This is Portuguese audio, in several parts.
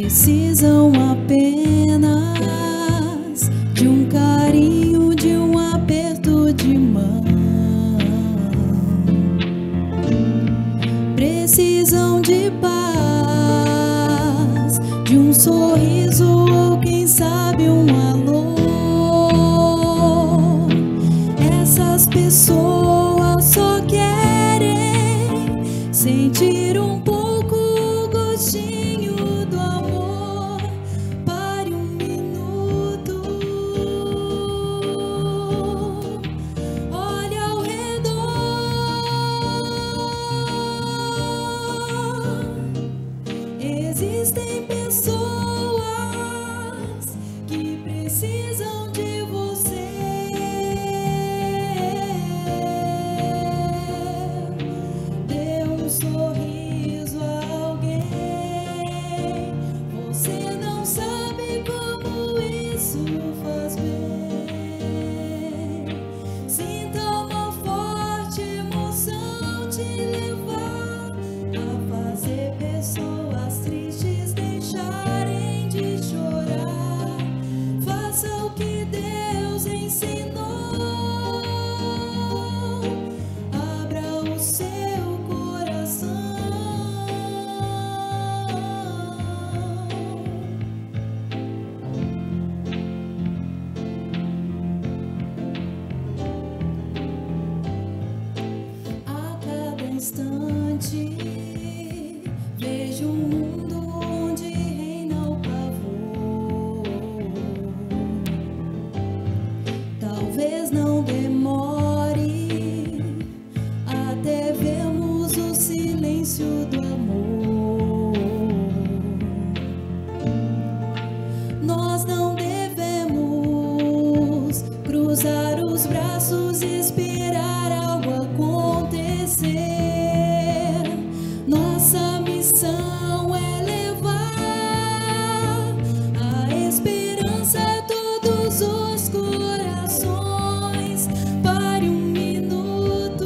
precisam apenas de um carinho, de um aperto de mão. Precisam de paz, de um sorriso ou quem sabe um alô. Essas pessoas só querem sentir um pouco o gostinho do amor. Pare um minuto, olhe ao redor. Existem pessoas que precisam de você. Dê um sorriso a alguém. Você não sabe como isso faz bem. Sinta uma forte emoção te levar a fazer pessoas tristes deixarem de chorar. Faça o que Deus ensinou. Abra o seu coração. A cada instante vejo um mundo onde reina o pavor. Talvez não demore até vermos o silêncio do amor. Nós não devemos cruzar os braços e esperar algo acontecer. Nossa missão é levar a esperança a todos os corações. Pare um minuto,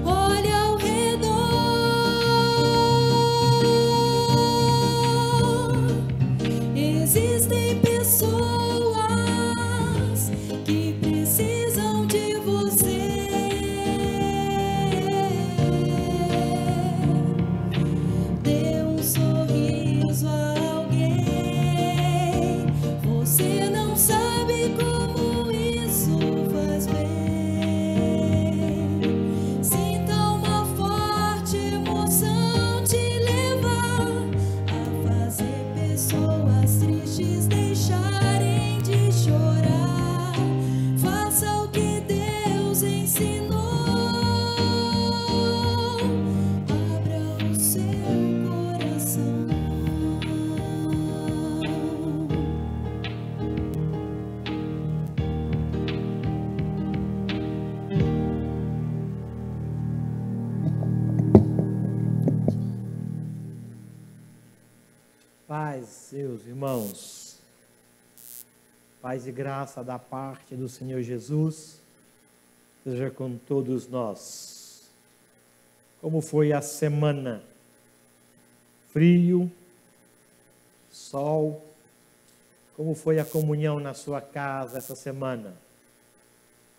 olhe ao redor. Existem pessoas que precisam de você. Dê um sorriso a alguém. Você não sabe como isso faz bem. Sinta uma forte emoção te levar a fazer pessoas tristes deixarem de chorar. Faça o que Deus ensinou. Abra o seu coração. Paz, seus irmãos, paz e graça da parte do Senhor Jesus, seja com todos nós. Como foi a semana? Frio, sol, como foi a comunhão na sua casa essa semana?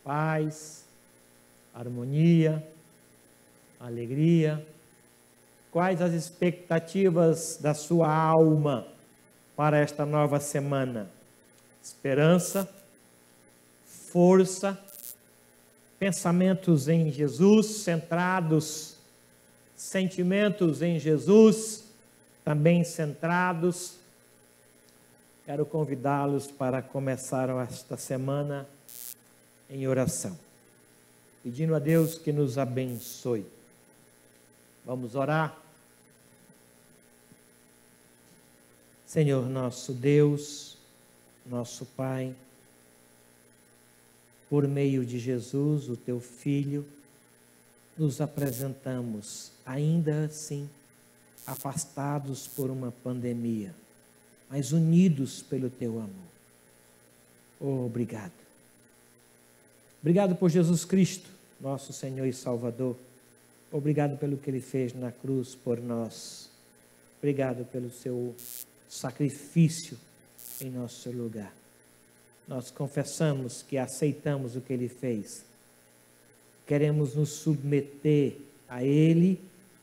Paz, harmonia, alegria. Quais as expectativas da sua alma para esta nova semana? Esperança, força, pensamentos em Jesus, centrados, sentimentos em Jesus, também centrados. Quero convidá-los para começar esta semana em oração, pedindo a Deus que nos abençoe. Vamos orar. Senhor nosso Deus, nosso Pai, por meio de Jesus, o Teu Filho, nos apresentamos, ainda assim, afastados por uma pandemia, mas unidos pelo Teu amor. Oh, obrigado. Obrigado por Jesus Cristo, nosso Senhor e Salvador, Obrigado pelo que Ele fez na cruz por nós. Obrigado pelo seu sacrifício em nosso lugar. Nós confessamos que aceitamos o que Ele fez. Queremos nos submeter a Ele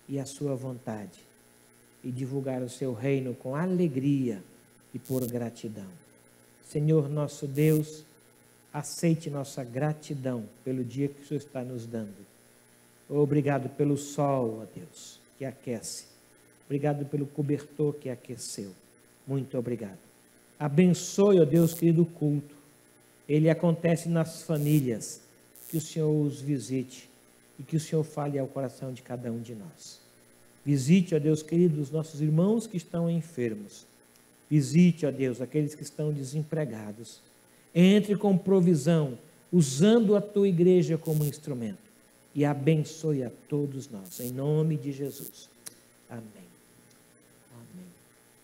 e à sua vontade e divulgar o seu reino com alegria e por gratidão. Senhor nosso Deus, aceite nossa gratidão pelo dia que o Senhor está nos dando. Obrigado pelo sol, ó Deus, que aquece. Obrigado pelo cobertor que aqueceu. Muito obrigado. Abençoe, ó Deus querido, o culto. Ele acontece nas famílias. Que o Senhor os visite e que o Senhor fale ao coração de cada um de nós. Visite, ó Deus querido, os nossos irmãos que estão enfermos. Visite, ó Deus, aqueles que estão desempregados. Entre com provisão, usando a tua igreja como instrumento. E abençoe a todos nós, em nome de Jesus. Amém. Amém.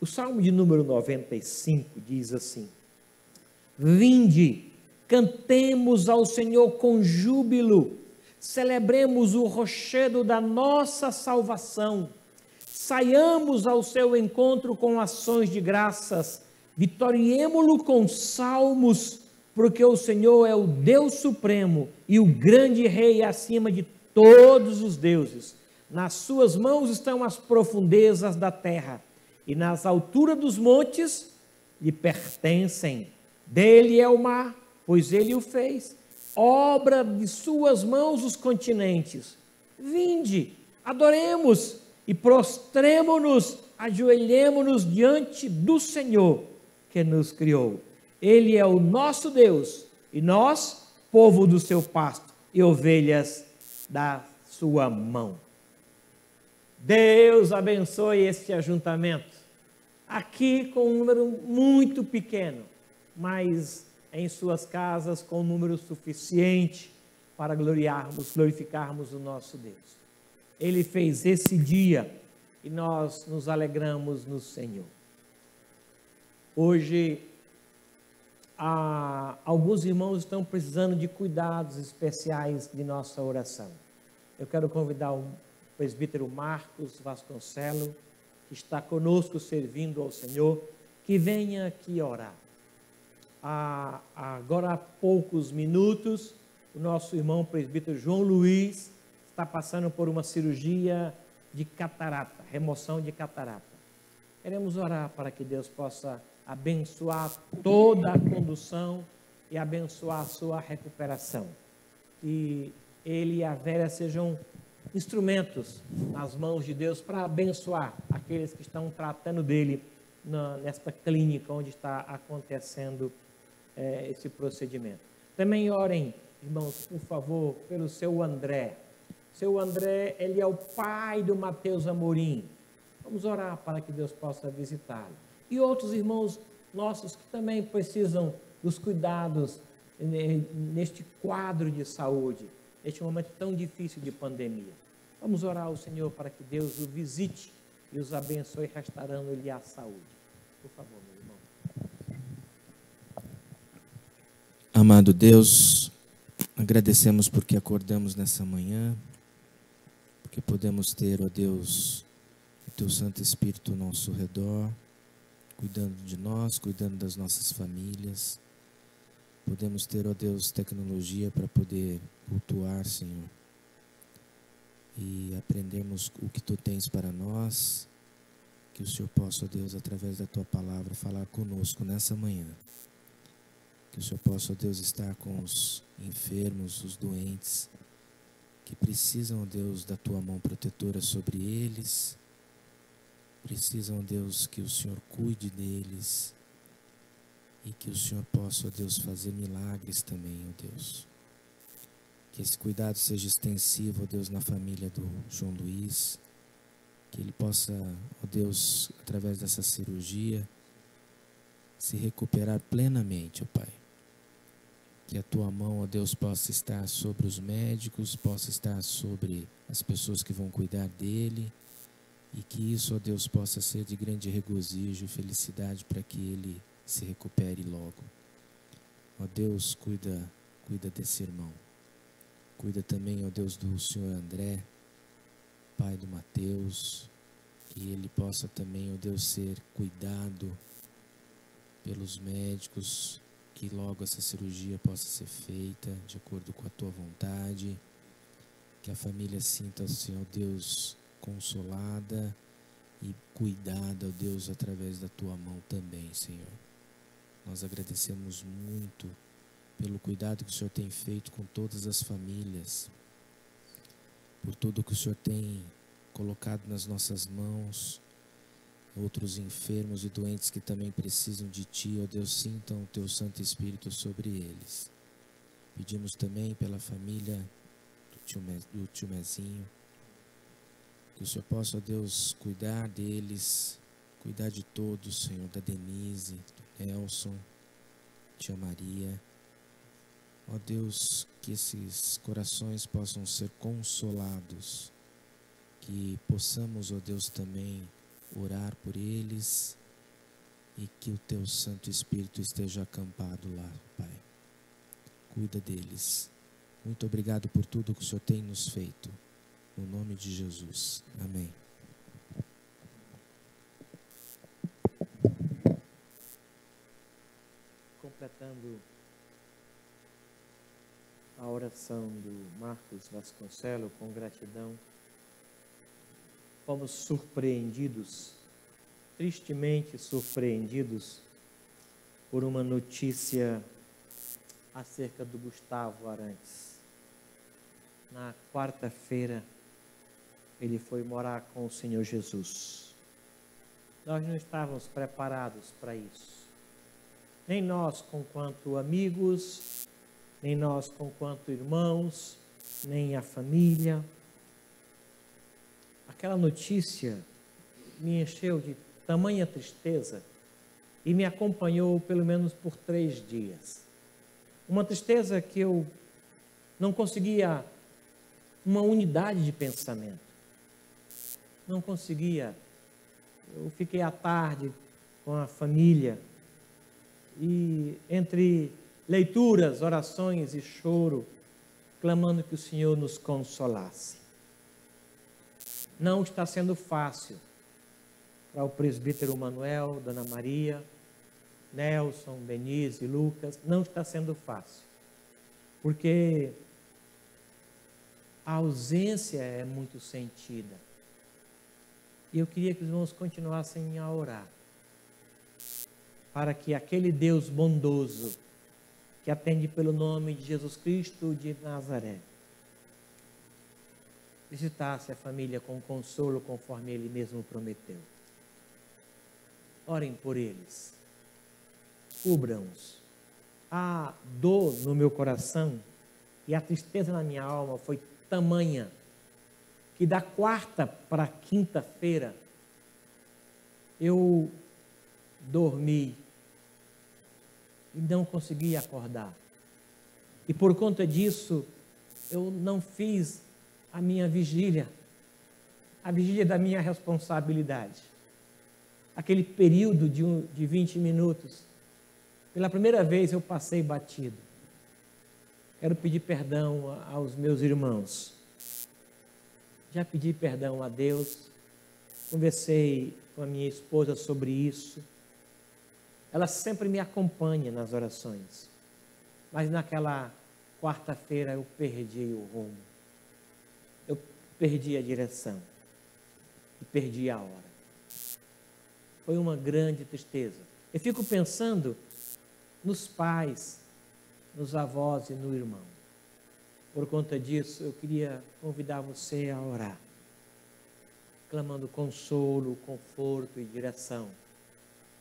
O Salmo de número 95 diz assim: Vinde, cantemos ao Senhor com júbilo, celebremos o rochedo da nossa salvação, saiamos ao seu encontro com ações de graças, vitoriemo-lo com salmos, porque o Senhor é o Deus supremo e o grande rei acima de todos os deuses. Nas suas mãos estão as profundezas da terra, e nas alturas dos montes lhe pertencem. Dele é o mar, pois ele o fez, obra de suas mãos os continentes. Vinde, adoremos e prostremo-nos, ajoelhemo-nos diante do Senhor que nos criou. Ele é o nosso Deus e nós, povo do seu pasto e ovelhas da sua mão. Deus abençoe este ajuntamento, aqui com um número muito pequeno, mas em suas casas com um número suficiente para glorificarmos o nosso Deus. Ele fez esse dia e nós nos alegramos no Senhor. Hoje, alguns irmãos estão precisando de cuidados especiais de nossa oração. Eu quero convidar o presbítero Marcos Vasconcelos, que está conosco servindo ao Senhor, que venha aqui orar. Agora há poucos minutos, o nosso irmão presbítero João Luiz está passando por uma cirurgia de catarata, remoção de catarata. Queremos orar para que Deus possa abençoar toda a condução e abençoar a sua recuperação. Que ele e a Vera sejam instrumentos nas mãos de Deus para abençoar aqueles que estão tratando dele nesta clínica onde está acontecendo esse procedimento. Também orem, irmãos, por favor, pelo seu André. Seu André, ele é o pai do Mateus Amorim. Vamos orar para que Deus possa visitá-lo. E outros irmãos nossos que também precisam dos cuidados neste quadro de saúde, neste momento tão difícil de pandemia. Vamos orar ao Senhor para que Deus o visite e os abençoe, restaurando-lhe a saúde. Por favor, meu irmão. Amado Deus, agradecemos porque acordamos nessa manhã, porque podemos ter, ó Deus, o Teu Santo Espírito ao nosso redor, cuidando de nós, cuidando das nossas famílias. Podemos ter, ó Deus, tecnologia para poder cultuar, Senhor, e aprendermos o que Tu tens para nós. Que o Senhor possa, ó Deus, através da Tua palavra, falar conosco nessa manhã. Que o Senhor possa, ó Deus, estar com os enfermos, os doentes, que precisam, ó Deus, da Tua mão protetora sobre eles. Precisam, ó Deus, que o Senhor cuide deles. E que o Senhor possa, ó Deus, fazer milagres também, ó Deus. Que esse cuidado seja extensivo, ó Deus, na família do João Luiz. Que ele possa, ó Deus, através dessa cirurgia, se recuperar plenamente, ó Pai. Que a Tua mão, ó Deus, possa estar sobre os médicos, possa estar sobre as pessoas que vão cuidar dele. E que isso, ó Deus, possa ser de grande regozijo e felicidade para que ele se recupere logo. Ó Deus, cuida desse irmão. Cuida também, ó Deus, do Senhor André. pai do Mateus, que ele possa também, ó Deus, ser cuidado pelos médicos, que logo essa cirurgia possa ser feita de acordo com a tua vontade, que a família sinta, Senhor Deus, consolada e cuidada, ó Deus, através da tua mão também, Senhor. Nós agradecemos muito pelo cuidado que o Senhor tem feito com todas as famílias, por tudo que o Senhor tem colocado nas nossas mãos, outros enfermos e doentes que também precisam de Ti, ó Deus, sintam o Teu Santo Espírito sobre eles. Pedimos também pela família do tio Mezinho, que o Senhor possa, ó Deus, cuidar deles, cuidar de todos, Senhor, da Denise, do Nelson, tia Maria. Ó Deus, que esses corações possam ser consolados, que possamos, ó Deus, também orar por eles e que o Teu Santo Espírito esteja acampado lá, Pai. Cuida deles. Muito obrigado por tudo que o Senhor tem nos feito. No nome de Jesus. Amém. Completando a oração do Marcos Vasconcelos com gratidão, fomos surpreendidos, tristemente surpreendidos, por uma notícia acerca do Gustavo Arantes. Na quarta-feira, ele foi morar com o Senhor Jesus. Nós não estávamos preparados para isso. Nem nós, conquanto amigos, nem nós, conquanto irmãos, nem a família. Aquela notícia me encheu de tamanha tristeza e me acompanhou pelo menos por 3 dias. Uma tristeza que eu não conseguia uma unidade de pensamento. Não conseguia. Eu fiquei à tarde com a família e entre leituras, orações e choro, clamando que o Senhor nos consolasse. Não está sendo fácil para o presbítero Manuel, Dona Maria, Nelson, Denise, Lucas, não está sendo fácil, porque a ausência é muito sentida. E eu queria que os irmãos continuassem a orar, para que aquele Deus bondoso, que atende pelo nome de Jesus Cristo de Nazaré, visitasse a família com consolo, conforme Ele mesmo prometeu. Orem por eles. Cubram-os. A dor no meu coração e a tristeza na minha alma foi tamanha que da quarta para a quinta-feira eu dormi e não consegui acordar. E por conta disso, eu não fiz a minha vigília, a vigília da minha responsabilidade. Aquele período de 20 minutos, pela primeira vez eu passei batido. Quero pedir perdão aos meus irmãos. Já pedi perdão a Deus, conversei com a minha esposa sobre isso. Ela sempre me acompanha nas orações. Mas naquela quarta-feira eu perdi o rumo. Eu perdi a direção. E perdi a hora. Foi uma grande tristeza. Eu fico pensando nos pais, nos avós e no irmão. Por conta disso, eu queria convidar você a orar, clamando consolo, conforto e direção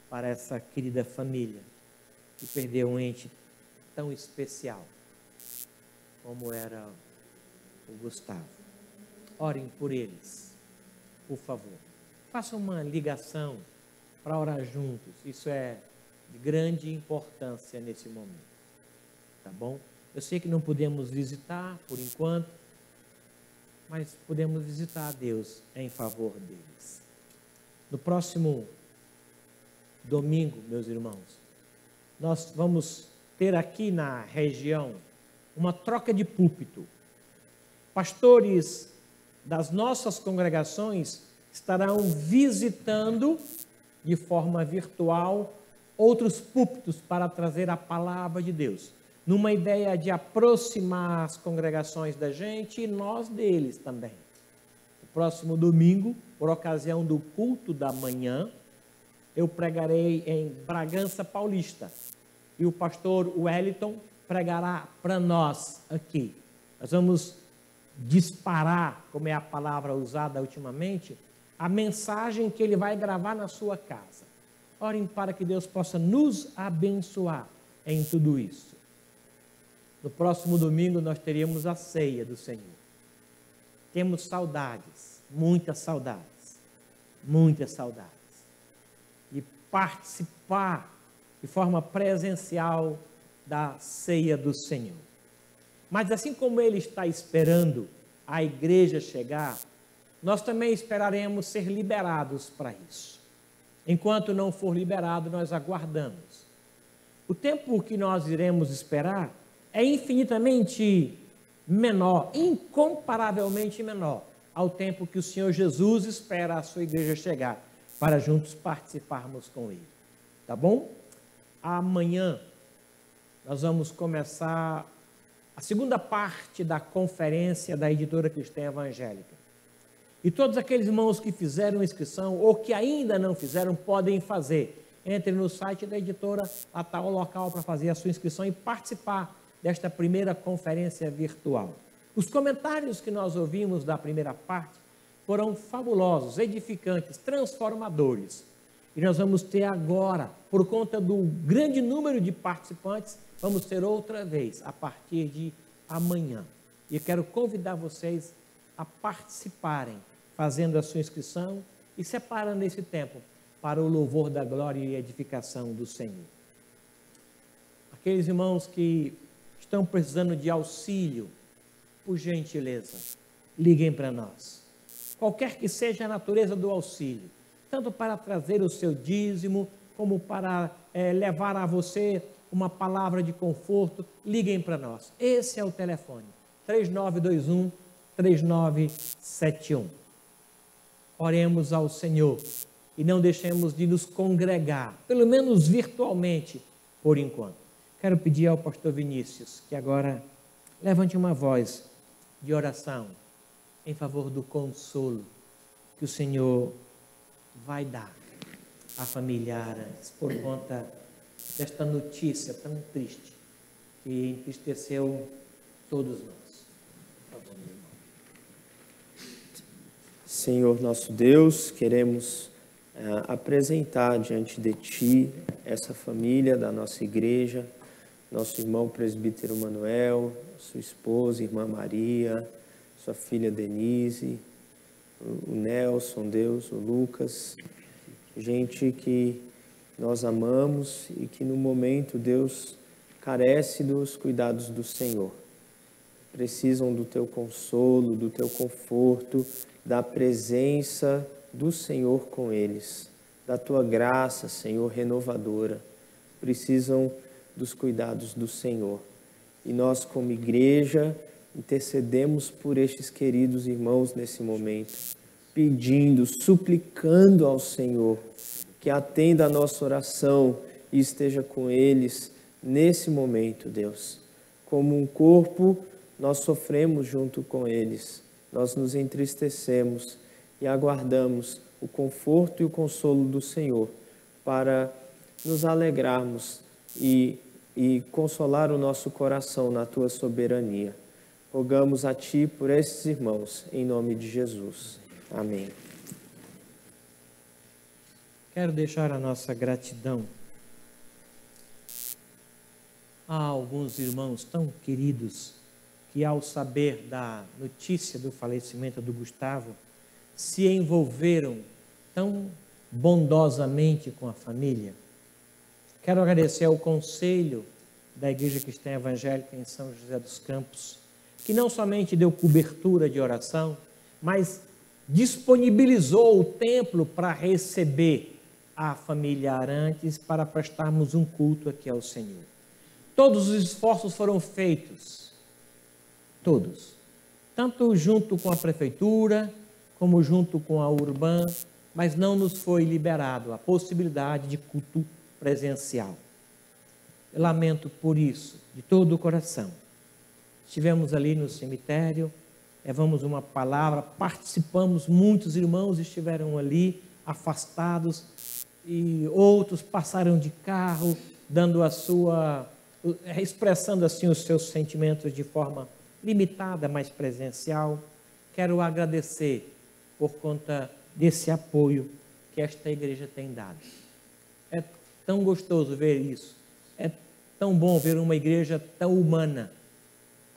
para essa querida família que perdeu um ente tão especial como era o Gustavo. Orem por eles, por favor. Façam uma ligação para orar juntos. Isso é de grande importância nesse momento. Tá bom? Eu sei que não podemos visitar por enquanto, mas podemos visitar a Deus em favor deles. No próximo domingo, meus irmãos, nós vamos ter aqui na região uma troca de púlpito. Pastores das nossas congregações estarão visitando de forma virtual outros púlpitos para trazer a palavra de Deus, numa ideia de aproximar as congregações da gente e nós deles também. No próximo domingo, por ocasião do culto da manhã, eu pregarei em Bragança Paulista e o pastor Wellington pregará para nós aqui. Nós vamos disparar, como é a palavra usada ultimamente, a mensagem que ele vai gravar na sua casa. Orem para que Deus possa nos abençoar em tudo isso. No próximo domingo nós teríamos a ceia do Senhor. Temos saudades, muitas saudades, de participar de forma presencial da ceia do Senhor. Mas assim como Ele está esperando a igreja chegar, nós também esperaremos ser liberados para isso. Enquanto não for liberado, nós aguardamos. O tempo que nós iremos esperar é infinitamente menor, incomparavelmente menor, ao tempo que o Senhor Jesus espera a sua igreja chegar, para juntos participarmos com Ele. Tá bom? Amanhã nós vamos começar a segunda parte da conferência da Editora Cristã Evangélica. E todos aqueles irmãos que fizeram inscrição ou que ainda não fizeram, podem fazer. Entre no site da editora, lá está o local para fazer a sua inscrição e participar desta primeira conferência virtual. Os comentários que nós ouvimos da primeira parte foram fabulosos, edificantes, transformadores. E nós vamos ter agora, por conta do grande número de participantes, vamos ter outra vez, a partir de amanhã. E eu quero convidar vocês a participarem, fazendo a sua inscrição e separando esse tempo para o louvor da glória e edificação do Senhor. Aqueles irmãos que estão precisando de auxílio, por gentileza, liguem para nós. Qualquer que seja a natureza do auxílio, tanto para trazer o seu dízimo, como para levar a você uma palavra de conforto, liguem para nós. Esse é o telefone, 3921-3971. Oremos ao Senhor e não deixemos de nos congregar, pelo menos virtualmente, por enquanto. Quero pedir ao pastor Vinícius que agora levante uma voz de oração em favor do consolo que o Senhor vai dar à família Arantes por conta desta notícia tão triste que entristeceu todos nós. Por favor, meu irmão. Senhor nosso Deus, queremos apresentar diante de Ti essa família da nossa igreja, nosso irmão presbítero Manuel, sua esposa, irmã Maria, sua filha Denise, o Nelson, Deus, o Lucas, gente que nós amamos e que no momento, Deus, carece dos cuidados do Senhor. Precisam do Teu consolo, do Teu conforto, da presença do Senhor com eles, da Tua graça, Senhor, renovadora. Precisam dos cuidados do Senhor. E nós, como igreja, intercedemos por estes queridos irmãos nesse momento, pedindo, suplicando ao Senhor que atenda a nossa oração e esteja com eles nesse momento, Deus. Como um corpo, nós sofremos junto com eles, nós nos entristecemos e aguardamos o conforto e o consolo do Senhor para nos alegrarmos e consolar o nosso coração na Tua soberania. Rogamos a Ti por esses irmãos, em nome de Jesus. Amém. Quero deixar a nossa gratidão a alguns irmãos tão queridos que, ao saber da notícia do falecimento do Gustavo, se envolveram tão bondosamente com a família. Quero agradecer ao Conselho da Igreja Cristã Evangélica em São José dos Campos, que não somente deu cobertura de oração, mas disponibilizou o templo para receber a família Arantes para prestarmos um culto aqui ao Senhor. Todos os esforços foram feitos, todos, tanto junto com a prefeitura, como junto com a Urban, mas não nos foi liberado a possibilidade de culto presencial. Eu lamento por isso, de todo o coração. Estivemos ali no cemitério, levamos uma palavra, participamos, muitos irmãos estiveram ali, afastados, e outros passaram de carro, dando expressando assim os seus sentimentos de forma limitada, mas presencial. Quero agradecer por conta desse apoio que esta igreja tem dado. É tão gostoso ver isso. É tão bom ver uma igreja tão humana,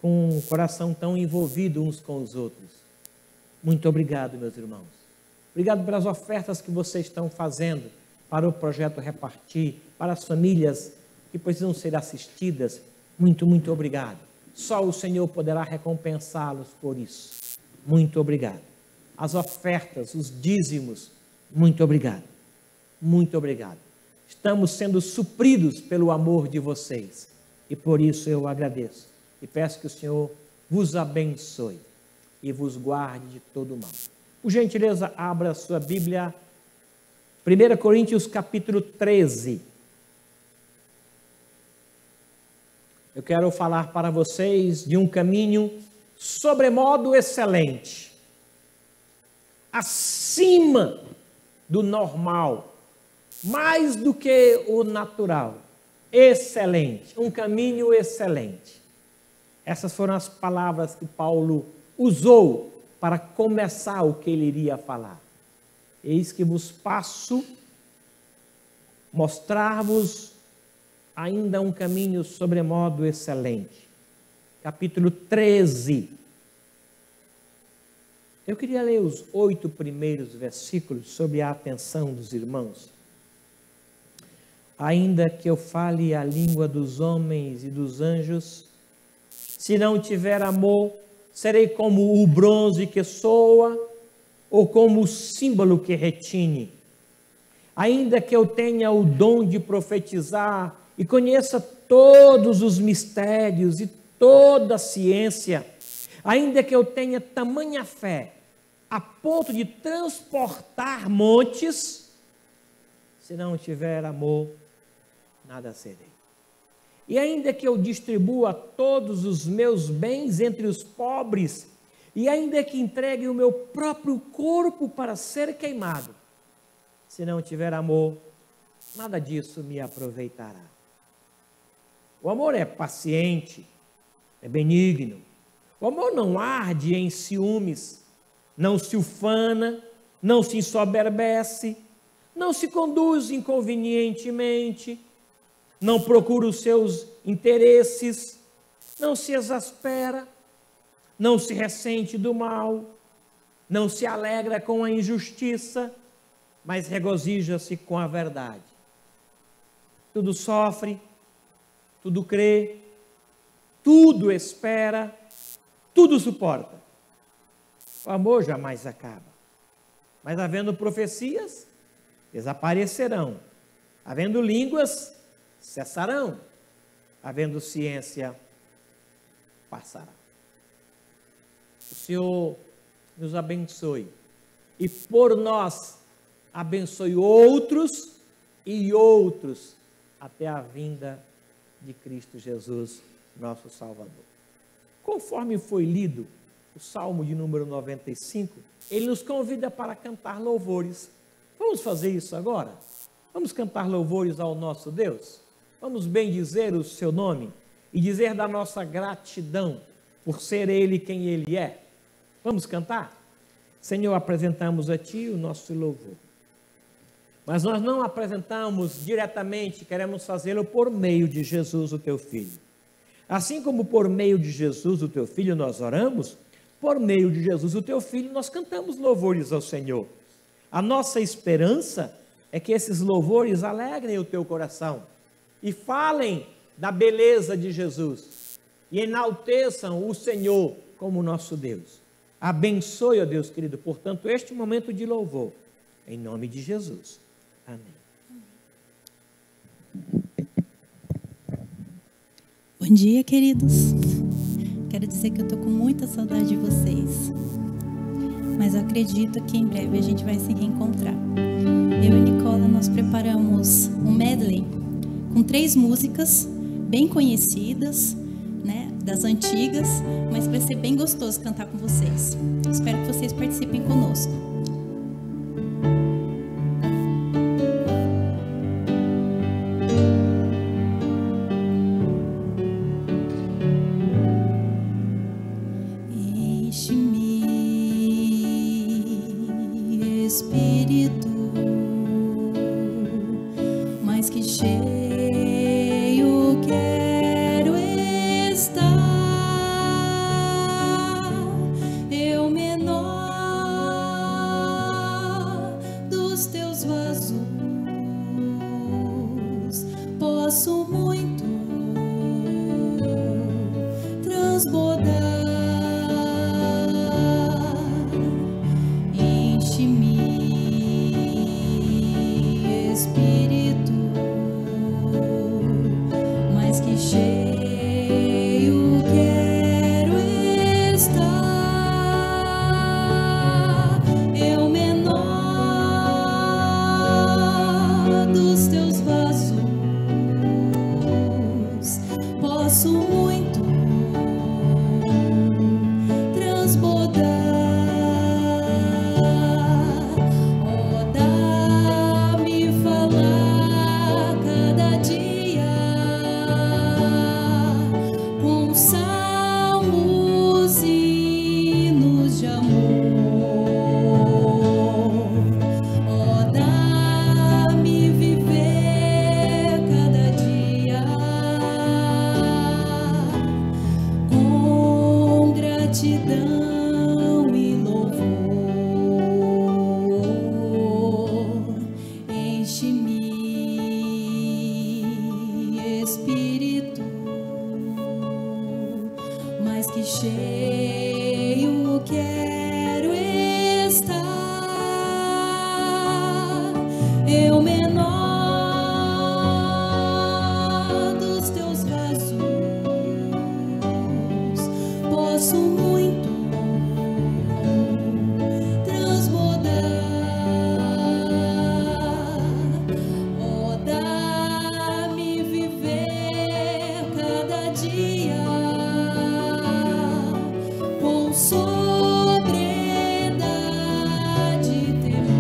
com um coração tão envolvido uns com os outros. Muito obrigado, meus irmãos. Obrigado pelas ofertas que vocês estão fazendo para o projeto Repartir, para as famílias que precisam ser assistidas. Muito, muito obrigado. Só o Senhor poderá recompensá-los por isso. Muito obrigado. As ofertas, os dízimos, muito obrigado. Muito obrigado. Estamos sendo supridos pelo amor de vocês. E por isso eu agradeço. E peço que o Senhor vos abençoe e vos guarde de todo mal. Por gentileza, abra a sua Bíblia. 1 Coríntios capítulo 13. Eu quero falar para vocês de um caminho sobremodo excelente, acima do normal, mais do que o natural, excelente, um caminho excelente. Essas foram as palavras que Paulo usou para começar o que ele iria falar. Eis que vos passo mostrar-vos ainda um caminho sobremodo excelente. Capítulo 13. Eu queria ler os 8 primeiros versículos sob a atenção dos irmãos. Ainda que eu fale a língua dos homens e dos anjos, se não tiver amor, serei como o bronze que soa, ou como o símbolo que retine. Ainda que eu tenha o dom de profetizar e conheça todos os mistérios e toda a ciência, ainda que eu tenha tamanha fé, a ponto de transportar montes, se não tiver amor, nada serei. E ainda que eu distribua todos os meus bens entre os pobres, e ainda que entregue o meu próprio corpo para ser queimado, se não tiver amor, nada disso me aproveitará. O amor é paciente, é benigno. O amor não arde em ciúmes, não se ufana, não se ensoberbece, não se conduz inconvenientemente, não procura os seus interesses, não se exaspera, não se ressente do mal, não se alegra com a injustiça, mas regozija-se com a verdade. Tudo sofre, tudo crê, tudo espera, tudo suporta. O amor jamais acaba. Mas havendo profecias, desaparecerão. Havendo línguas, cessarão. Havendo ciência, passará. O Senhor nos abençoe. E por nós, abençoe outros e outros até a vinda de Cristo Jesus, nosso Salvador. Conforme foi lido o Salmo de número 95, ele nos convida para cantar louvores. Vamos fazer isso agora? Vamos cantar louvores ao nosso Deus? Vamos bendizer o seu nome e dizer da nossa gratidão por ser Ele quem Ele é. Vamos cantar? Senhor, apresentamos a Ti o nosso louvor. Mas nós não apresentamos diretamente, queremos fazê-lo por meio de Jesus, o Teu Filho. Assim como por meio de Jesus, o Teu Filho, nós oramos, por meio de Jesus, o Teu Filho, nós cantamos louvores ao Senhor. A nossa esperança é que esses louvores alegrem o Teu coração e falem da beleza de Jesus e enalteçam o Senhor como nosso Deus. Abençoe, ó Deus querido, portanto, este momento de louvor, em nome de Jesus. Amém. Bom dia, queridos. quero dizer que eu tô com muita saudade de vocês. Mas eu acredito que em breve a gente vai se reencontrar. Eu e Nicola, nós preparamos um medley com 3 músicas bem conhecidas, né, das antigas, mas vai ser bem gostoso cantar com vocês. Espero que vocês participem conosco. Enche-me, Espírito, mais que cheio quero estar, eu menor dos teus vasos, posso muito transbordar. Enche-me, Espírito, mais que cheio quero estar, eu menor dos teus vasos, posso muito transbordar. Oh, dá-me falar cada dia com salmos e hinos de amor. Oh, dá-me viver cada dia com gratidão e louvor. Enche-me, Espírito, mais que cheio quero estar, eu menor dos teus vasos, posso muito transbordar. Oh, dá-me viver cada dia com sobriedade e temor.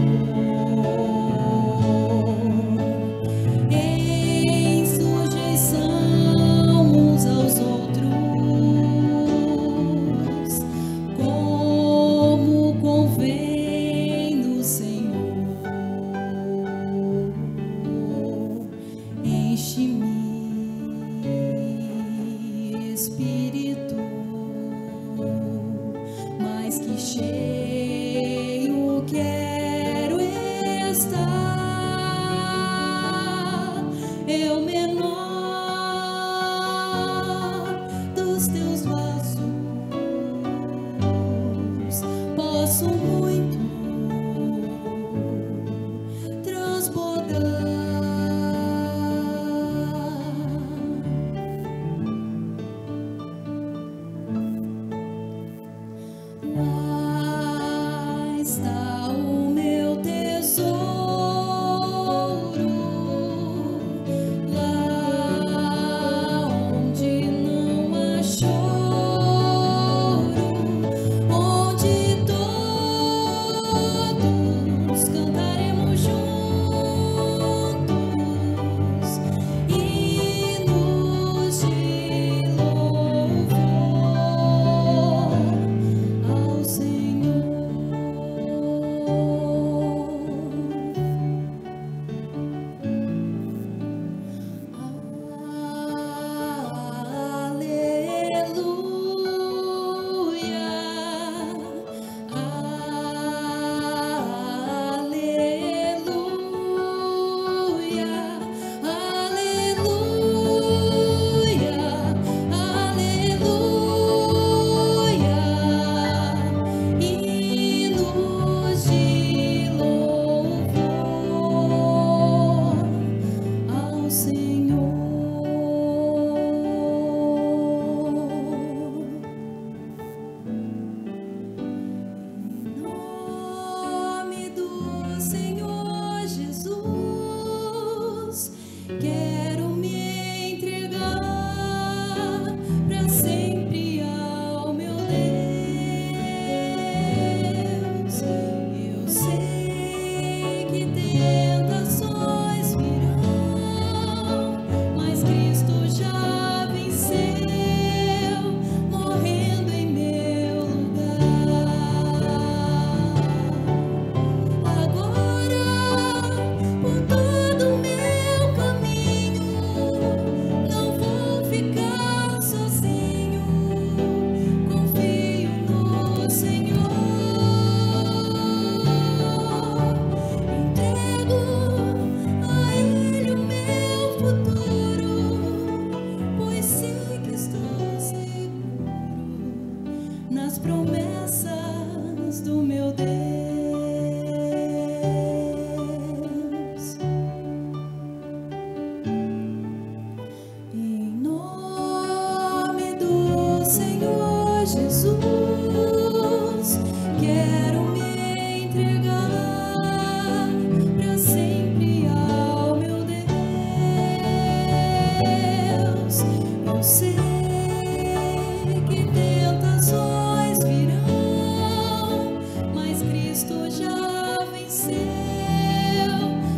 já venceu,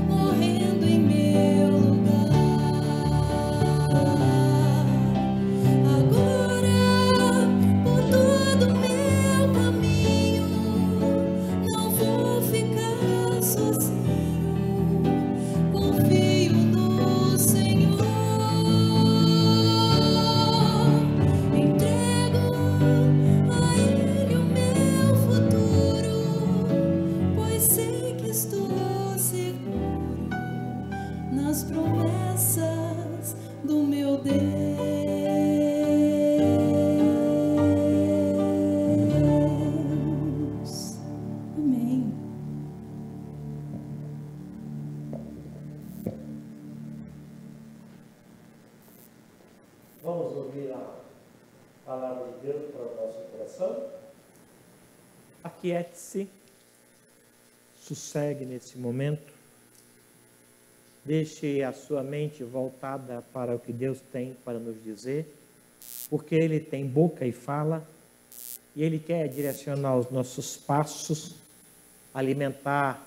morrendo em meu lugar. Agora, por todo meu caminho, não vou ficar sozinho. Confio no Senhor. Entrego a Ele o meu futuro, pois sei que estou seguro nas promessas do meu Deus. Amém. Vamos ouvir a palavra de Deus para o nosso coração? Aquiete-se, sossegue nesse momento, deixe a sua mente voltada para o que Deus tem para nos dizer, porque Ele tem boca e fala, e Ele quer direcionar os nossos passos, alimentar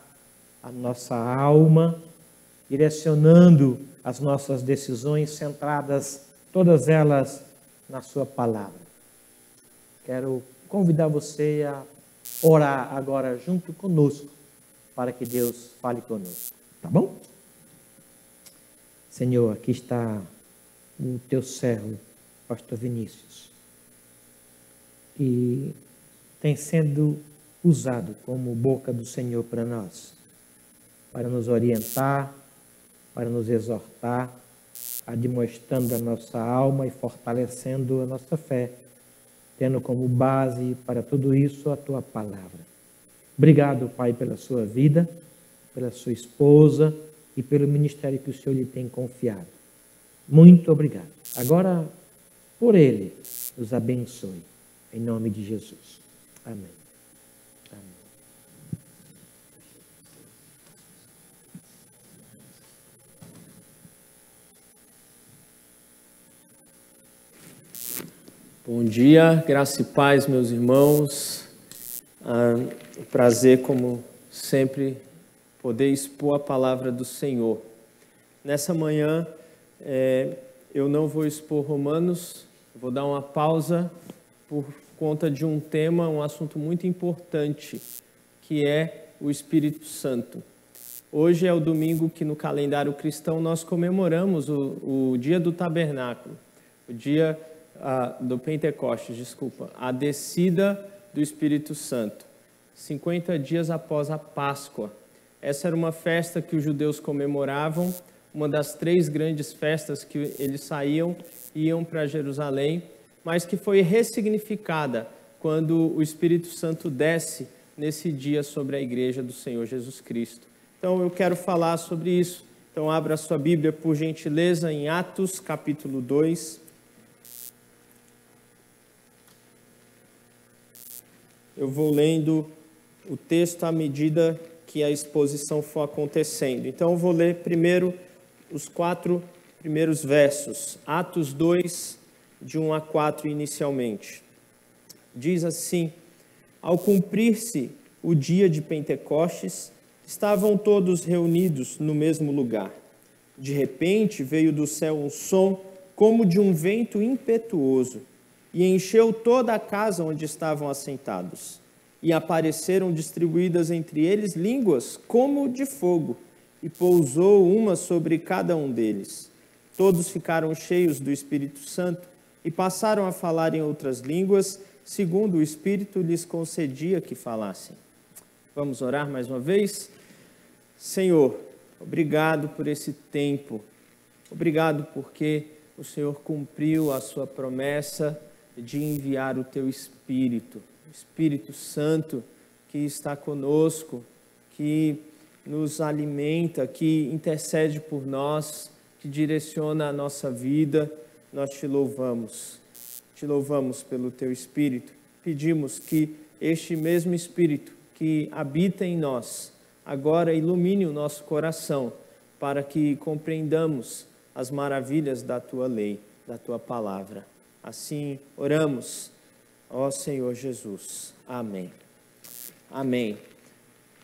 a nossa alma, direcionando as nossas decisões centradas, todas elas na sua palavra. Quero convidar você a orar agora junto conosco, para que Deus fale conosco, tá bom? Senhor, aqui está o teu servo, pastor Vinícius, e tem sendo usado como boca do Senhor para nós, para nos orientar, para nos exortar, admoestando a nossa alma e fortalecendo a nossa fé, tendo como base para tudo isso a tua palavra. Obrigado, Pai, pela sua vida, pela sua esposa e pelo ministério que o Senhor lhe tem confiado. Muito obrigado. Agora, por ele, nos abençoe. Em nome de Jesus. Amém. Amém. Bom dia, graça e paz, meus irmãos. Prazer, como sempre, poder expor a palavra do Senhor. Nessa manhã, eu não vou expor Romanos, vou dar uma pausa por conta de um tema, um assunto muito importante, que é o Espírito Santo. Hoje é o domingo que no calendário cristão nós comemoramos o dia do tabernáculo, o dia do Pentecostes, a descida do Espírito Santo, 50 dias após a Páscoa. Essa era uma festa que os judeus comemoravam, uma das 3 grandes festas que eles saíam e iam para Jerusalém, mas que foi ressignificada quando o Espírito Santo desce nesse dia sobre a igreja do Senhor Jesus Cristo. Então eu quero falar sobre isso. Então abra a sua Bíblia, por gentileza, em Atos capítulo 2. Eu vou lendo o texto à medida que a exposição for acontecendo. Então eu vou ler primeiro os 4 primeiros versos. Atos 2, de 1 a 4 inicialmente. Diz assim: ao cumprir-se o dia de Pentecostes, estavam todos reunidos no mesmo lugar. De repente veio do céu um som como de um vento impetuoso e encheu toda a casa onde estavam assentados. E apareceram distribuídas entre eles línguas como de fogo, e pousou uma sobre cada um deles. Todos ficaram cheios do Espírito Santo e passaram a falar em outras línguas, segundo o Espírito lhes concedia que falassem. Vamos orar mais uma vez? Senhor, obrigado por esse tempo. Obrigado porque o Senhor cumpriu a sua promessa de enviar o teu Espírito. O Espírito Santo que está conosco, que nos alimenta, que intercede por nós, que direciona a nossa vida. Nós te louvamos pelo teu Espírito. Pedimos que este mesmo Espírito que habita em nós, agora ilumine o nosso coração, para que compreendamos as maravilhas da tua lei, da tua palavra. Assim oramos, ó Senhor Jesus. Amém. Amém.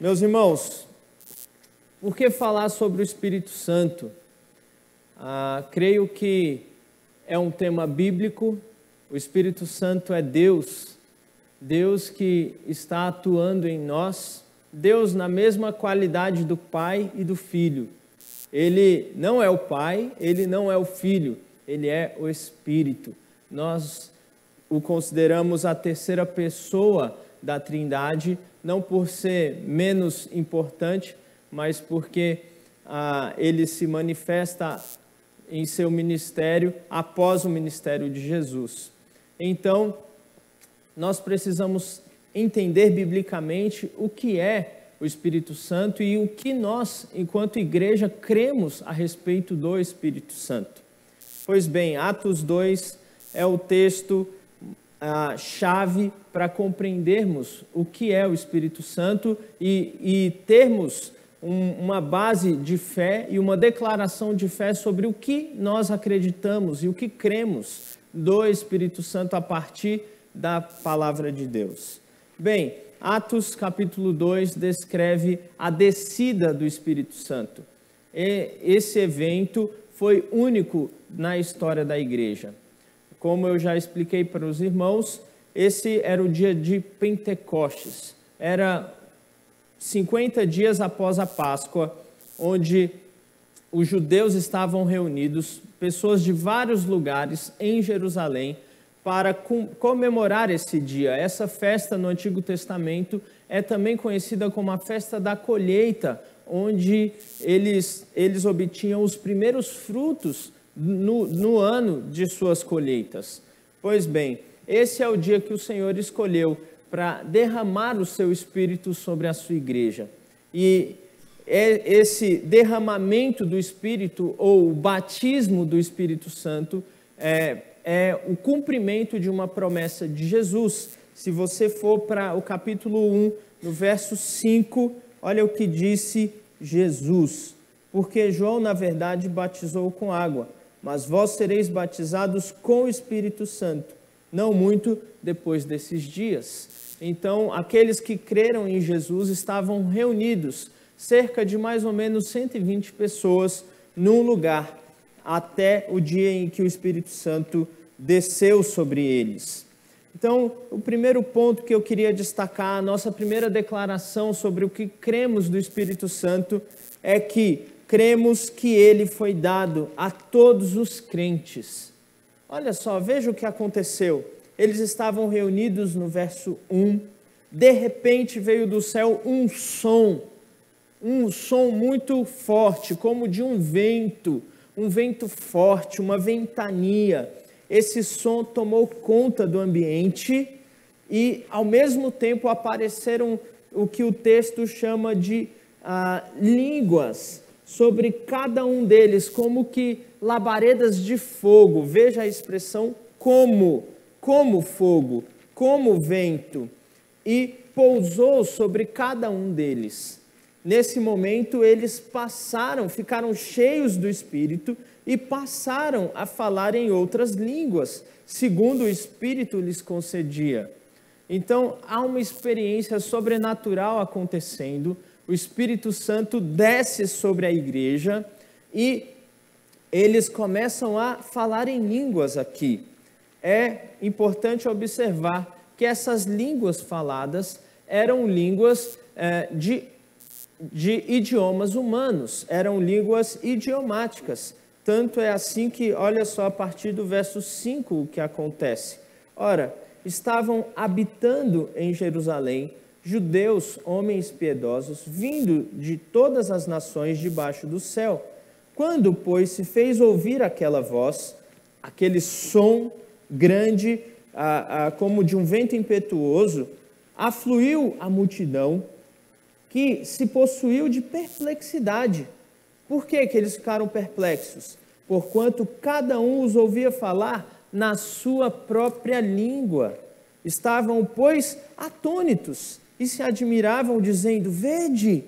Meus irmãos, por que falar sobre o Espírito Santo? Creio que é um tema bíblico. O Espírito Santo é Deus, Deus que está atuando em nós, Deus na mesma qualidade do Pai e do Filho. Ele não é o Pai, ele não é o Filho, ele é o Espírito. Nós o consideramos a terceira pessoa da Trindade, não por ser menos importante, mas porque ele se manifesta em seu ministério após o ministério de Jesus. Então, nós precisamos entender biblicamente o que é o Espírito Santo e o que nós, enquanto igreja, cremos a respeito do Espírito Santo. Pois bem, Atos 2 é o texto chave para compreendermos o que é o Espírito Santo e termos uma base de fé e uma declaração de fé sobre o que nós acreditamos e o que cremos do Espírito Santo a partir da palavra de Deus. Bem, Atos capítulo 2 descreve a descida do Espírito Santo. Esse evento foi único na história da igreja. Como eu já expliquei para os irmãos, esse era o dia de Pentecostes. Era 50 dias após a Páscoa, onde os judeus estavam reunidos, pessoas de vários lugares em Jerusalém, para comemorar esse dia. Essa festa no Antigo Testamento é também conhecida como a festa da colheita, onde eles obtinham os primeiros frutos no ano de suas colheitas. Pois bem, esse é o dia que o Senhor escolheu para derramar o seu Espírito sobre a sua igreja. E esse derramamento do Espírito, ou o batismo do Espírito Santo, é o cumprimento de uma promessa de Jesus. Se você for para o capítulo 1, no verso 5, olha o que disse Jesus. Porque João, na verdade, batizou com água, mas vós sereis batizados com o Espírito Santo, não muito depois desses dias. Então, aqueles que creram em Jesus estavam reunidos, cerca de mais ou menos 120 pessoas, num lugar, até o dia em que o Espírito Santo desceu sobre eles. Então, o primeiro ponto que eu queria destacar, a nossa primeira declaração sobre o que cremos do Espírito Santo, é que cremos que ele foi dado a todos os crentes. Olha só, veja o que aconteceu. Eles estavam reunidos no verso 1, de repente veio do céu um som muito forte, como de um vento forte, uma ventania. Esse som tomou conta do ambiente e, ao mesmo tempo, apareceram o que o texto chama de línguas sobre cada um deles, como que labaredas de fogo. Veja a expressão como fogo, como vento, e pousou sobre cada um deles. Nesse momento, eles ficaram cheios do Espírito e passaram a falar em outras línguas, segundo o Espírito lhes concedia. Então, há uma experiência sobrenatural acontecendo, o Espírito Santo desce sobre a igreja e eles começam a falar em línguas aqui. É importante observar que essas línguas faladas eram línguas de idiomas humanos, eram línguas idiomáticas. Tanto é assim que, olha só, a partir do verso 5 o que acontece. Ora, estavam habitando em Jerusalém judeus, homens piedosos, vindo de todas as nações debaixo do céu. Quando, pois, se fez ouvir aquela voz, aquele som grande, como de um vento impetuoso, afluiu a multidão, que se possuiu de perplexidade. Por que eles ficaram perplexos? Porquanto cada um os ouvia falar na sua própria língua. Estavam, pois, atônitos e se admiravam, dizendo: vede,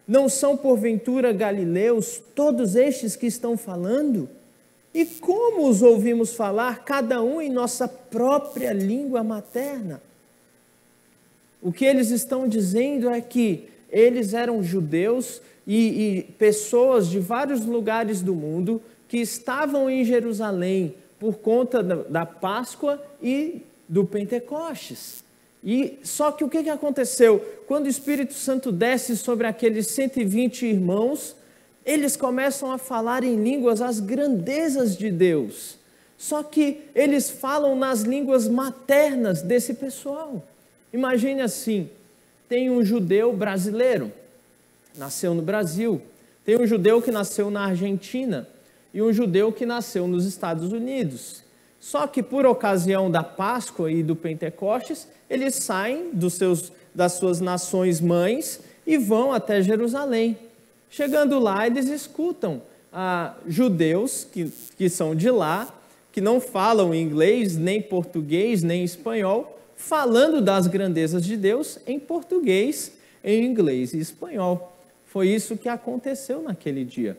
não são porventura galileus todos estes que estão falando? E como os ouvimos falar, cada um em nossa própria língua materna? O que eles estão dizendo é que eles eram judeus e pessoas de vários lugares do mundo que estavam em Jerusalém por conta da Páscoa e do Pentecostes. E só que o que aconteceu? Quando o Espírito Santo desce sobre aqueles 120 irmãos, eles começam a falar em línguas as grandezas de Deus. Só que eles falam nas línguas maternas desse pessoal. Imagine assim, tem um judeu brasileiro, nasceu no Brasil, tem um judeu que nasceu na Argentina e um judeu que nasceu nos Estados Unidos. Só que por ocasião da Páscoa e do Pentecostes, eles saem das suas nações mães e vão até Jerusalém. Chegando lá, eles escutam judeus que são de lá, que não falam inglês, nem português, nem espanhol, falando das grandezas de Deus em português, em inglês e espanhol. Foi isso que aconteceu naquele dia.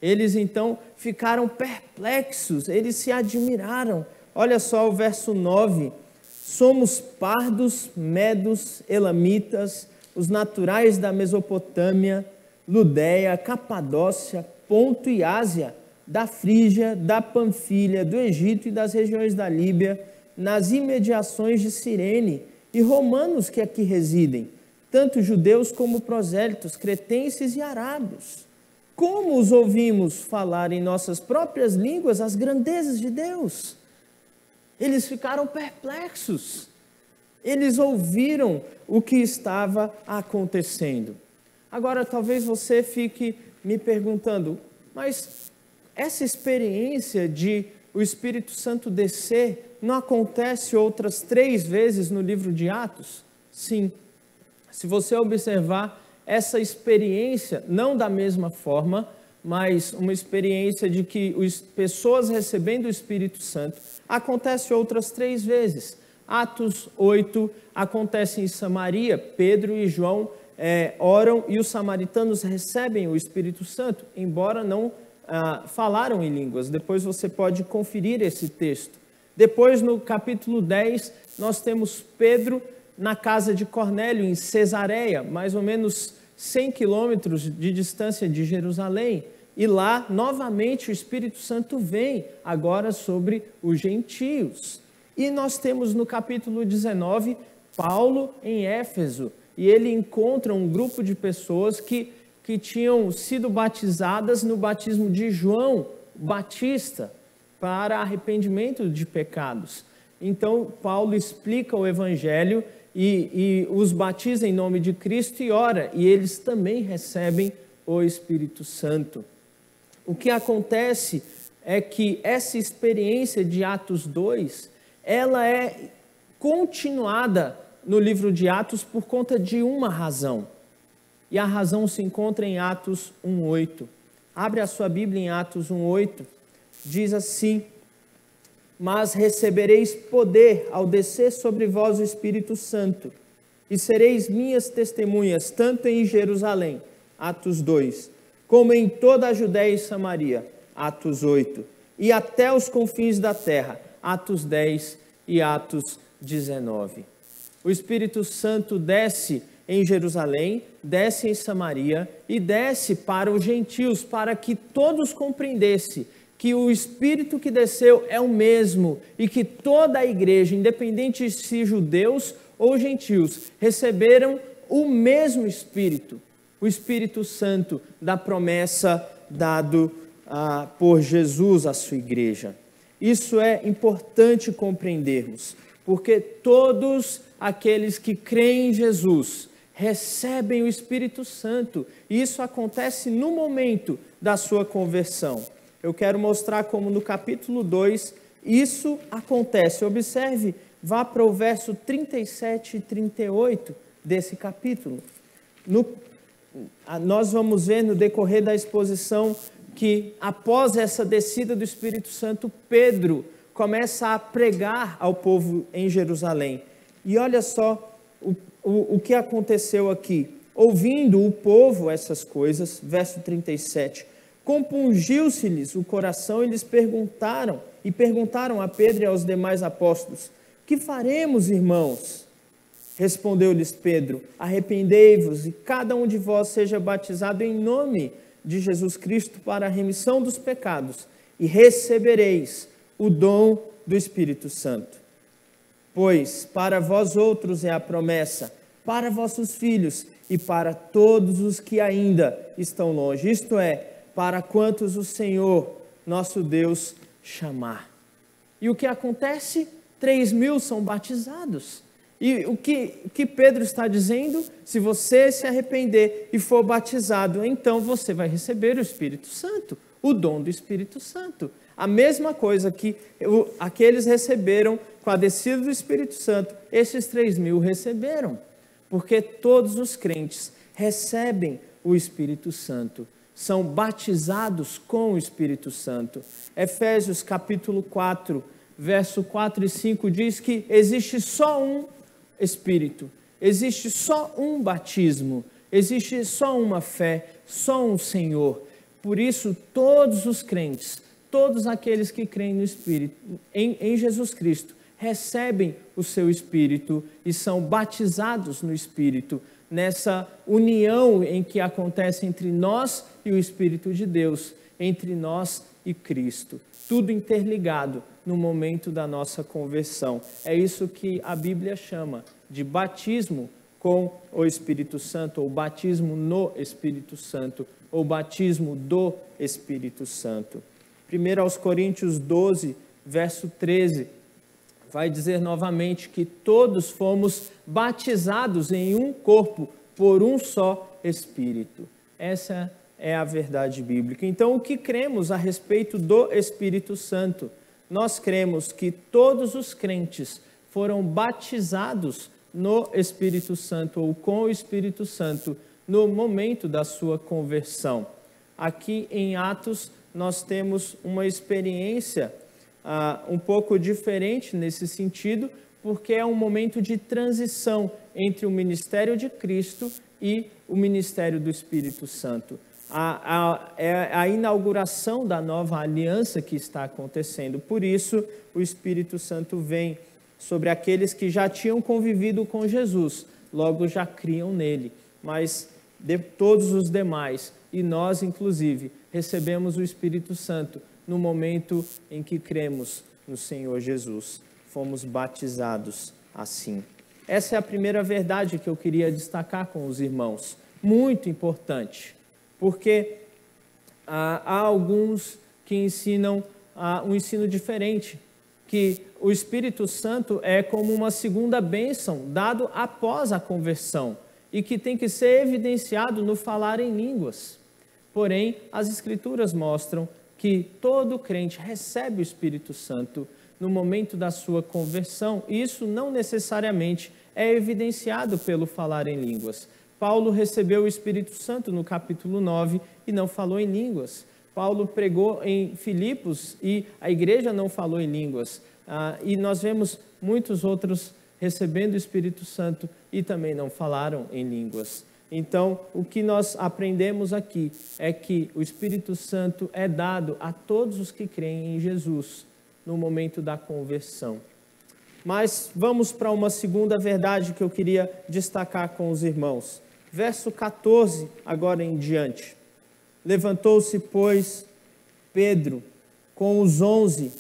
Eles então ficaram perplexos, eles se admiraram. Olha só o verso 9. Somos pardos, medos, elamitas, os naturais da Mesopotâmia, Ludeia, Capadócia, Ponto e Ásia, da Frígia, da Panfilha, do Egito e das regiões da Líbia, nas imediações de Cirene, e romanos que aqui residem, tanto judeus como prosélitos, cretenses e arábios. Como os ouvimos falar em nossas próprias línguas as grandezas de Deus? Eles ficaram perplexos. Eles ouviram o que estava acontecendo. Agora, talvez você fique me perguntando, mas essa experiência de o Espírito Santo descer não acontece outras 3 vezes no livro de Atos? Sim. Se você observar essa experiência, não da mesma forma, mas uma experiência de que pessoas recebendo o Espírito Santo, acontece outras 3 vezes. Atos 8 acontece em Samaria, Pedro e João oram e os samaritanos recebem o Espírito Santo, embora não falaram em línguas. Depois você pode conferir esse texto. Depois, no capítulo 10, nós temos Pedro na casa de Cornélio, em Cesareia, mais ou menos 100 quilômetros de distância de Jerusalém. E lá, novamente, o Espírito Santo vem agora sobre os gentios. E nós temos no capítulo 19, Paulo em Éfeso. E ele encontra um grupo de pessoas que tinham sido batizadas no batismo de João Batista para arrependimento de pecados. Então, Paulo explica o Evangelho e os batiza em nome de Cristo e ora. E eles também recebem o Espírito Santo. O que acontece é que essa experiência de Atos 2, ela é continuada no livro de Atos por conta de uma razão. E a razão se encontra em Atos 1:8. Abre a sua Bíblia em Atos 1:8. Diz assim: mas recebereis poder ao descer sobre vós o Espírito Santo, e sereis minhas testemunhas, tanto em Jerusalém, Atos 2, como em toda a Judéia e Samaria, Atos 8, e até os confins da terra, Atos 10 e Atos 19. O Espírito Santo desce em Jerusalém, desce em Samaria e desce para os gentios, para que todos compreendessem que o Espírito que desceu é o mesmo e que toda a igreja, independente de se judeus ou gentios, receberam o mesmo Espírito, o Espírito Santo da promessa dado por Jesus à sua igreja. Isso é importante compreendermos, porque todos aqueles que creem em Jesus recebem o Espírito Santo, e isso acontece no momento da sua conversão. Eu quero mostrar como no capítulo 2 isso acontece. Observe, vá para o verso 37 e 38 desse capítulo. Nós vamos ver no decorrer da exposição que após essa descida do Espírito Santo, Pedro começa a pregar ao povo em Jerusalém. E olha só o que aconteceu aqui. Ouvindo o povo essas coisas, verso 37, compungiu-se-lhes o coração e perguntaram a Pedro e aos demais apóstolos: que faremos, irmãos? Respondeu-lhes Pedro: arrependei-vos e cada um de vós seja batizado em nome de Jesus Cristo para a remissão dos pecados, e recebereis o dom do Espírito Santo. Pois para vós outros é a promessa, para vossos filhos e para todos os que ainda estão longe, isto é, para quantos o Senhor, nosso Deus, chamar. E o que acontece? 3.000 são batizados. E o que Pedro está dizendo? Se você se arrepender e for batizado, então você vai receber o Espírito Santo, o dom do Espírito Santo. A mesma coisa que aqueles receberam com a descida do Espírito Santo, esses 3.000 receberam. Porque todos os crentes recebem o Espírito Santo, são batizados com o Espírito Santo. Efésios capítulo 4, verso 4 e 5 diz que existe só um Espírito, existe só um batismo, existe só uma fé, só um Senhor. Por isso, todos os crentes, todos aqueles que creem no Espírito, em Jesus Cristo, recebem o seu Espírito e são batizados no Espírito, nessa união em que acontece entre nós e o Espírito de Deus, entre nós e Cristo. Tudo interligado no momento da nossa conversão. É isso que a Bíblia chama de batismo com o Espírito Santo, ou batismo no Espírito Santo, ou batismo do Espírito Santo. 1 Coríntios 12, verso 13, vai dizer novamente que todos fomos batizados em um corpo por um só Espírito. Essa é a verdade bíblica. Então, o que cremos a respeito do Espírito Santo? Nós cremos que todos os crentes foram batizados no Espírito Santo ou com o Espírito Santo no momento da sua conversão. Aqui em Atos nós temos uma experiência um pouco diferente nesse sentido, porque é um momento de transição entre o ministério de Cristo e o ministério do Espírito Santo. É a inauguração da nova aliança que está acontecendo. Por isso, o Espírito Santo vem sobre aqueles que já tinham convivido com Jesus, logo já criam nele. Mas de todos os demais, e nós inclusive, recebemos o Espírito Santo no momento em que cremos no Senhor Jesus. Fomos batizados assim. Essa é a primeira verdade que eu queria destacar com os irmãos. Muito importante. Porque há alguns que ensinam um ensino diferente, que o Espírito Santo é como uma segunda bênção dado após a conversão e que tem que ser evidenciado no falar em línguas. Porém, as Escrituras mostram que todo crente recebe o Espírito Santo no momento da sua conversão, e isso não necessariamente é evidenciado pelo falar em línguas. Paulo recebeu o Espírito Santo no capítulo 9 e não falou em línguas. Paulo pregou em Filipos e a igreja não falou em línguas. E nós vemos muitos outros recebendo o Espírito Santo e também não falaram em línguas. Então, o que nós aprendemos aqui é que o Espírito Santo é dado a todos os que creem em Jesus no momento da conversão. Mas vamos para uma segunda verdade que eu queria destacar com os irmãos. Verso 14, agora em diante. Levantou-se, pois, Pedro com os 11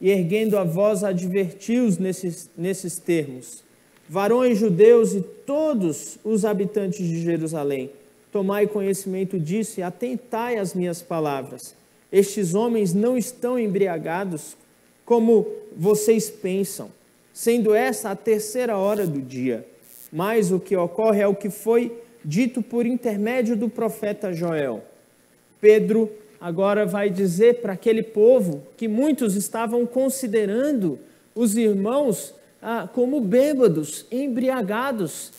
e, erguendo a voz, advertiu-os nesses termos: varões judeus e todos os habitantes de Jerusalém, tomai conhecimento disso e atentai às minhas palavras. Estes homens não estão embriagados como vocês pensam, sendo essa a terceira hora do dia. Mas o que ocorre é o que foi dito por intermédio do profeta Joel. Pedro agora vai dizer para aquele povo que muitos estavam considerando os irmãos como bêbados, embriagados,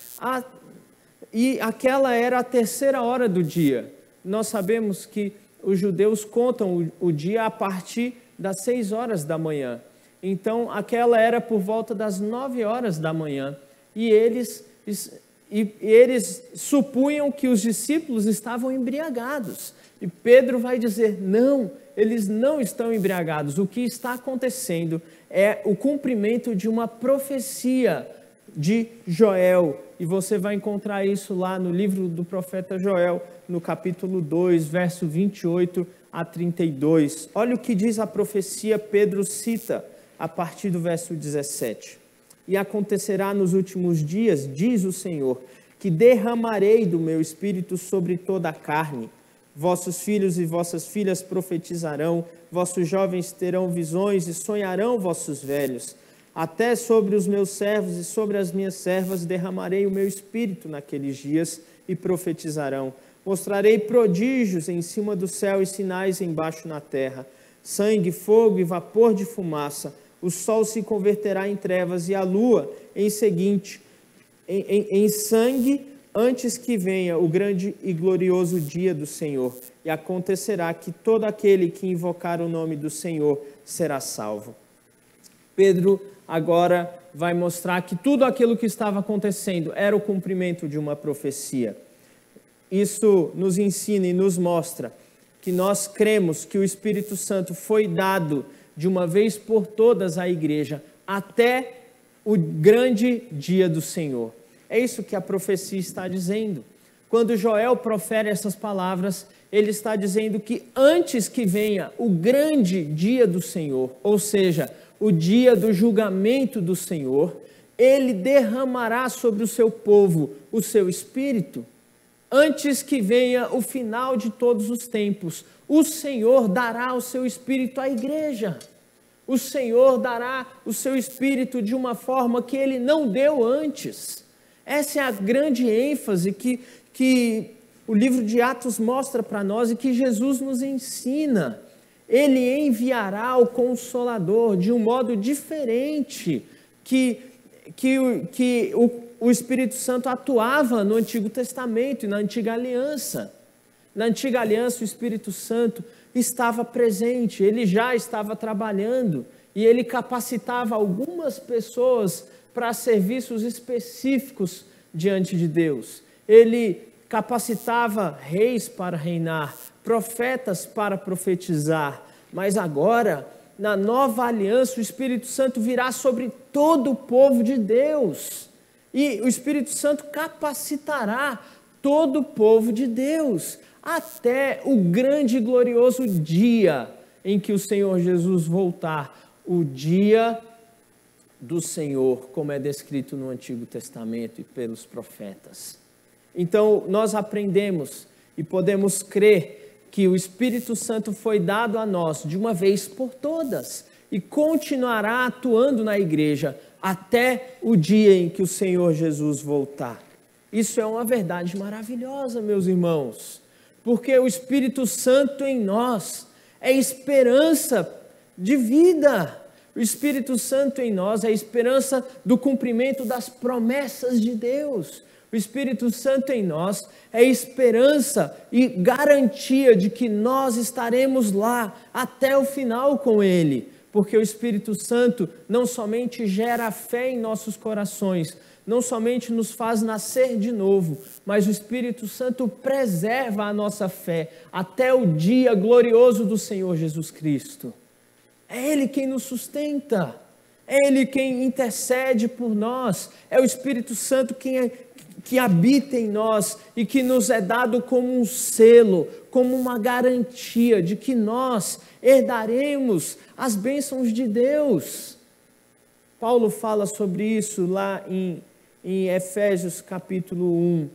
e aquela era a terceira hora do dia. Nós sabemos que os judeus contam o dia a partir das 6 horas da manhã. Então, aquela era por volta das 9 horas da manhã. E eles supunham que os discípulos estavam embriagados. E Pedro vai dizer: não, eles não estão embriagados. O que está acontecendo é o cumprimento de uma profecia de Joel. E você vai encontrar isso lá no livro do profeta Joel, no capítulo 2, verso 28 a 32. Olha o que diz a profecia, Pedro cita a partir do verso 17. E acontecerá nos últimos dias, diz o Senhor, que derramarei do meu espírito sobre toda a carne. Vossos filhos e vossas filhas profetizarão, vossos jovens terão visões e sonharão vossos velhos. Até sobre os meus servos e sobre as minhas servas derramarei o meu espírito naqueles dias e profetizarão. Mostrarei prodígios em cima do céu e sinais embaixo na terra. Sangue, fogo e vapor de fumaça. O sol se converterá em trevas e a lua em sangue, antes que venha o grande e glorioso dia do Senhor. E acontecerá que todo aquele que invocar o nome do Senhor será salvo. Pedro agora vai mostrar que tudo aquilo que estava acontecendo era o cumprimento de uma profecia. Isso nos ensina e nos mostra que nós cremos que o Espírito Santo foi dado de uma vez por todas à igreja até o grande dia do Senhor. É isso que a profecia está dizendo. Quando Joel profere essas palavras, ele está dizendo que antes que venha o grande dia do Senhor, ou seja, o dia do julgamento do Senhor, ele derramará sobre o seu povo o seu Espírito. Antes que venha o final de todos os tempos, o Senhor dará o seu Espírito à igreja. O Senhor dará o seu Espírito de uma forma que ele não deu antes. Essa é a grande ênfase que o livro de Atos mostra para nós e que Jesus nos ensina. Ele enviará o Consolador de um modo diferente que o Espírito Santo atuava no Antigo Testamento e na Antiga Aliança. Na Antiga Aliança, o Espírito Santo estava presente, ele já estava trabalhando e ele capacitava algumas pessoas para serviços específicos diante de Deus. Ele capacitava reis para reinar, profetas para profetizar, mas agora, na nova aliança, o Espírito Santo virá sobre todo o povo de Deus. E o Espírito Santo capacitará todo o povo de Deus, até o grande e glorioso dia em que o Senhor Jesus voltar, o dia do Senhor, como é descrito no Antigo Testamento e pelos profetas. Então, nós aprendemos e podemos crer que o Espírito Santo foi dado a nós de uma vez por todas e continuará atuando na igreja até o dia em que o Senhor Jesus voltar. Isso é uma verdade maravilhosa, meus irmãos, porque o Espírito Santo em nós é esperança de vida. O Espírito Santo em nós é a esperança do cumprimento das promessas de Deus. O Espírito Santo em nós é esperança e garantia de que nós estaremos lá até o final com Ele. Porque o Espírito Santo não somente gera fé em nossos corações, não somente nos faz nascer de novo, mas o Espírito Santo preserva a nossa fé até o dia glorioso do Senhor Jesus Cristo. É Ele quem nos sustenta, é Ele quem intercede por nós, é o Espírito Santo que habita em nós e que nos é dado como um selo, como uma garantia de que nós herdaremos as bênçãos de Deus. Paulo fala sobre isso lá em Efésios capítulo 1,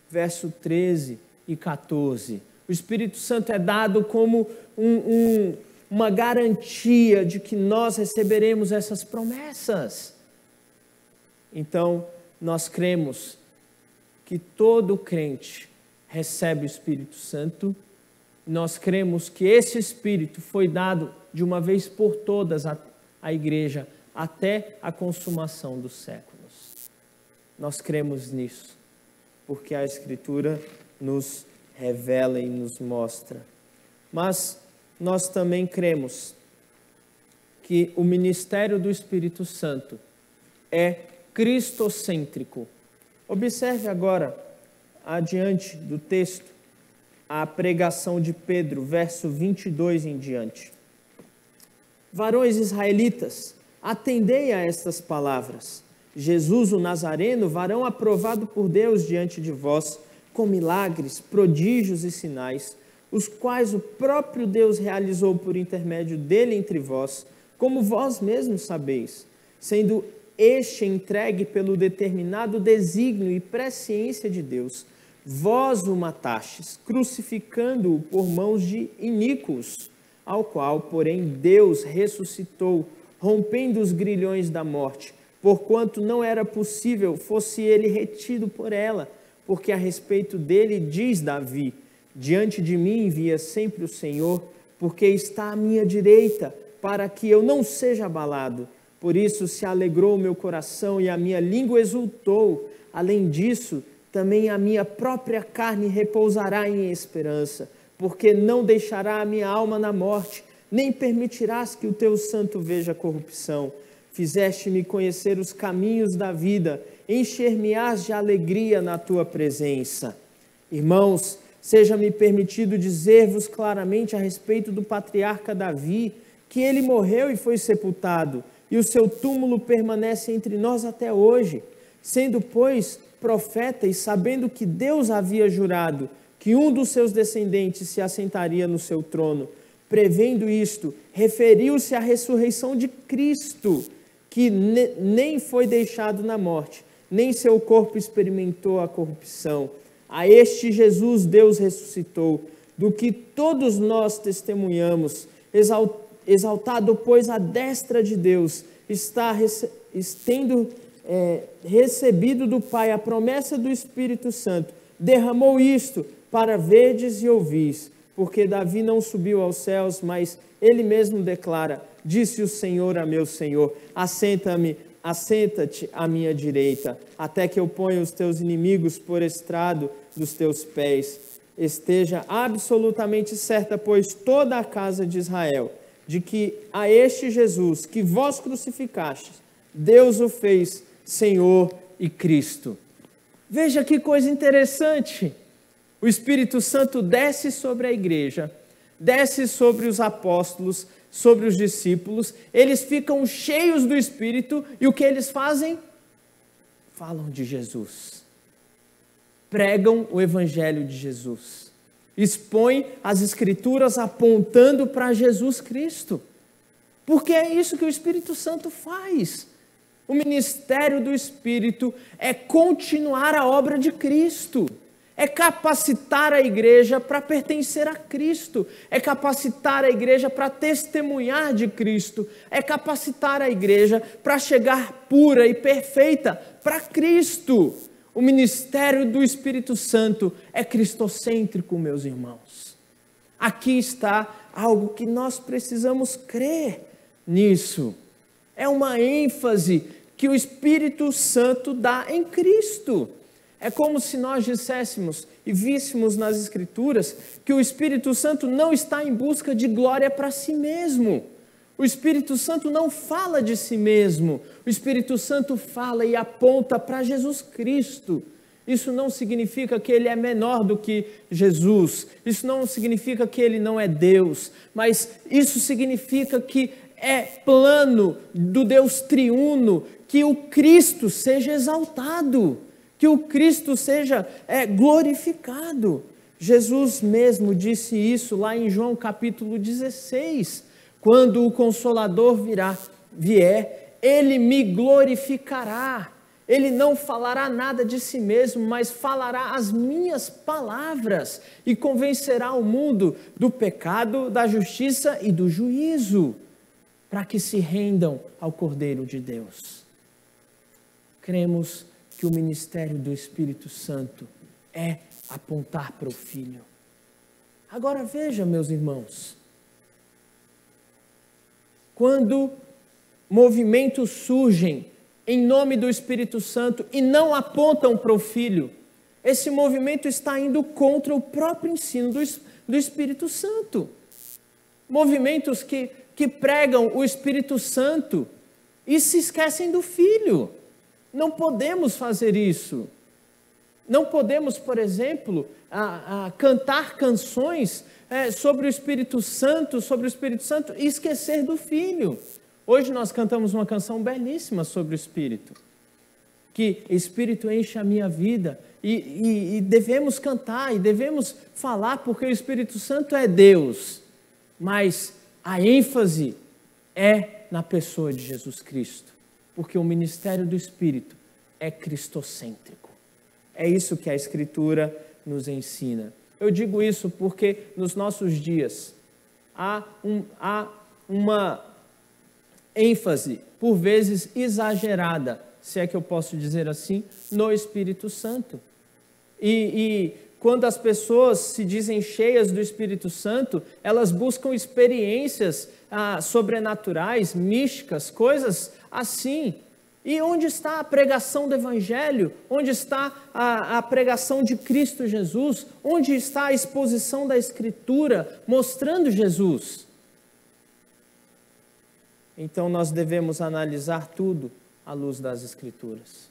verso 13 e 14. O Espírito Santo é dado como uma garantia de que nós receberemos essas promessas. Então, nós cremos que todo crente recebe o Espírito Santo. Nós cremos que esse Espírito foi dado de uma vez por todas à igreja até a consumação dos séculos. Nós cremos nisso, porque a Escritura nos revela e nos mostra. Mas nós também cremos que o ministério do Espírito Santo é cristocêntrico. Observe agora, adiante do texto, a pregação de Pedro, verso 22 em diante. Varões israelitas, atendei a estas palavras. Jesus o Nazareno, varão aprovado por Deus diante de vós, com milagres, prodígios e sinais, os quais o próprio Deus realizou por intermédio dele entre vós, como vós mesmos sabeis, sendo este entregue pelo determinado desígnio e presciência de Deus. Vós o matastes, crucificando-o por mãos de iníquos, ao qual, porém, Deus ressuscitou, rompendo os grilhões da morte, porquanto não era possível fosse ele retido por ela, porque a respeito dele diz Davi: diante de mim envia sempre o Senhor, porque está à minha direita, para que eu não seja abalado. Por isso se alegrou o meu coração e a minha língua exultou. Além disso, também a minha própria carne repousará em esperança, porque não deixará a minha alma na morte, nem permitirás que o teu santo veja corrupção. Fizeste-me conhecer os caminhos da vida, encher-me-ás de alegria na tua presença. Irmãos, seja-me permitido dizer-vos claramente a respeito do patriarca Davi, que ele morreu e foi sepultado, e o seu túmulo permanece entre nós até hoje. Sendo, pois, profeta e sabendo que Deus havia jurado que um dos seus descendentes se assentaria no seu trono, prevendo isto, referiu-se à ressurreição de Cristo, que nem foi deixado na morte, nem seu corpo experimentou a corrupção. A este Jesus Deus ressuscitou, do que todos nós testemunhamos, exaltado, pois, à destra de Deus, tendo recebido do Pai a promessa do Espírito Santo, derramou isto para verdes e ouvis, porque Davi não subiu aos céus, mas ele mesmo declara: disse o Senhor a meu Senhor, assenta-te à minha direita, até que eu ponha os teus inimigos por estrado dos teus pés. Esteja absolutamente certa, pois, toda a casa de Israel, de que a este Jesus, que vós crucificastes, Deus o fez Senhor e Cristo. Veja que coisa interessante. O Espírito Santo desce sobre a igreja, desce sobre os apóstolos, sobre os discípulos, eles ficam cheios do Espírito e o que eles fazem? Falam de Jesus. Pregam o Evangelho de Jesus. Expõem as Escrituras apontando para Jesus Cristo. Porque é isso que o Espírito Santo faz. O ministério do Espírito é continuar a obra de Cristo. É capacitar a igreja para pertencer a Cristo. É capacitar a igreja para testemunhar de Cristo. É capacitar a igreja para chegar pura e perfeita para Cristo. O ministério do Espírito Santo é cristocêntrico, meus irmãos. Aqui está algo que nós precisamos crer nisso. É uma ênfase que o Espírito Santo dá em Cristo. É como se nós disséssemos e víssemos nas Escrituras que o Espírito Santo não está em busca de glória para si mesmo. O Espírito Santo não fala de si mesmo. O Espírito Santo fala e aponta para Jesus Cristo. Isso não significa que ele é menor do que Jesus. Isso não significa que ele não é Deus. Mas isso significa que é plano do Deus triuno que o Cristo seja exaltado, que o Cristo seja glorificado. Jesus mesmo disse isso lá em João capítulo 16, quando o Consolador vier, ele me glorificará. Ele não falará nada de si mesmo, mas falará as minhas palavras e convencerá o mundo do pecado, da justiça e do juízo, para que se rendam ao Cordeiro de Deus. Cremos que o ministério do Espírito Santo é apontar para o Filho. Agora veja, meus irmãos, quando movimentos surgem em nome do Espírito Santo e não apontam para o Filho, esse movimento está indo contra o próprio ensino do Espírito Santo. Movimentos que pregam o Espírito Santo e se esquecem do Filho. Não podemos fazer isso. Não podemos, por exemplo, cantar canções sobre o Espírito Santo e esquecer do Filho. Hoje nós cantamos uma canção belíssima sobre o Espírito. que Espírito enche a minha vida. E devemos cantar e devemos falar, porque o Espírito Santo é Deus. Mas a ênfase é na pessoa de Jesus Cristo. Porque o ministério do Espírito é cristocêntrico. É isso que a Escritura nos ensina. Eu digo isso porque nos nossos dias há uma ênfase, por vezes exagerada, se é que eu posso dizer assim, no Espírito Santo. E quando as pessoas se dizem cheias do Espírito Santo, elas buscam experiências sobrenaturais, místicas, coisas assim. E onde está a pregação do Evangelho? Onde está a pregação de Cristo Jesus? Onde está a exposição da Escritura mostrando Jesus? Então nós devemos analisar tudo à luz das Escrituras.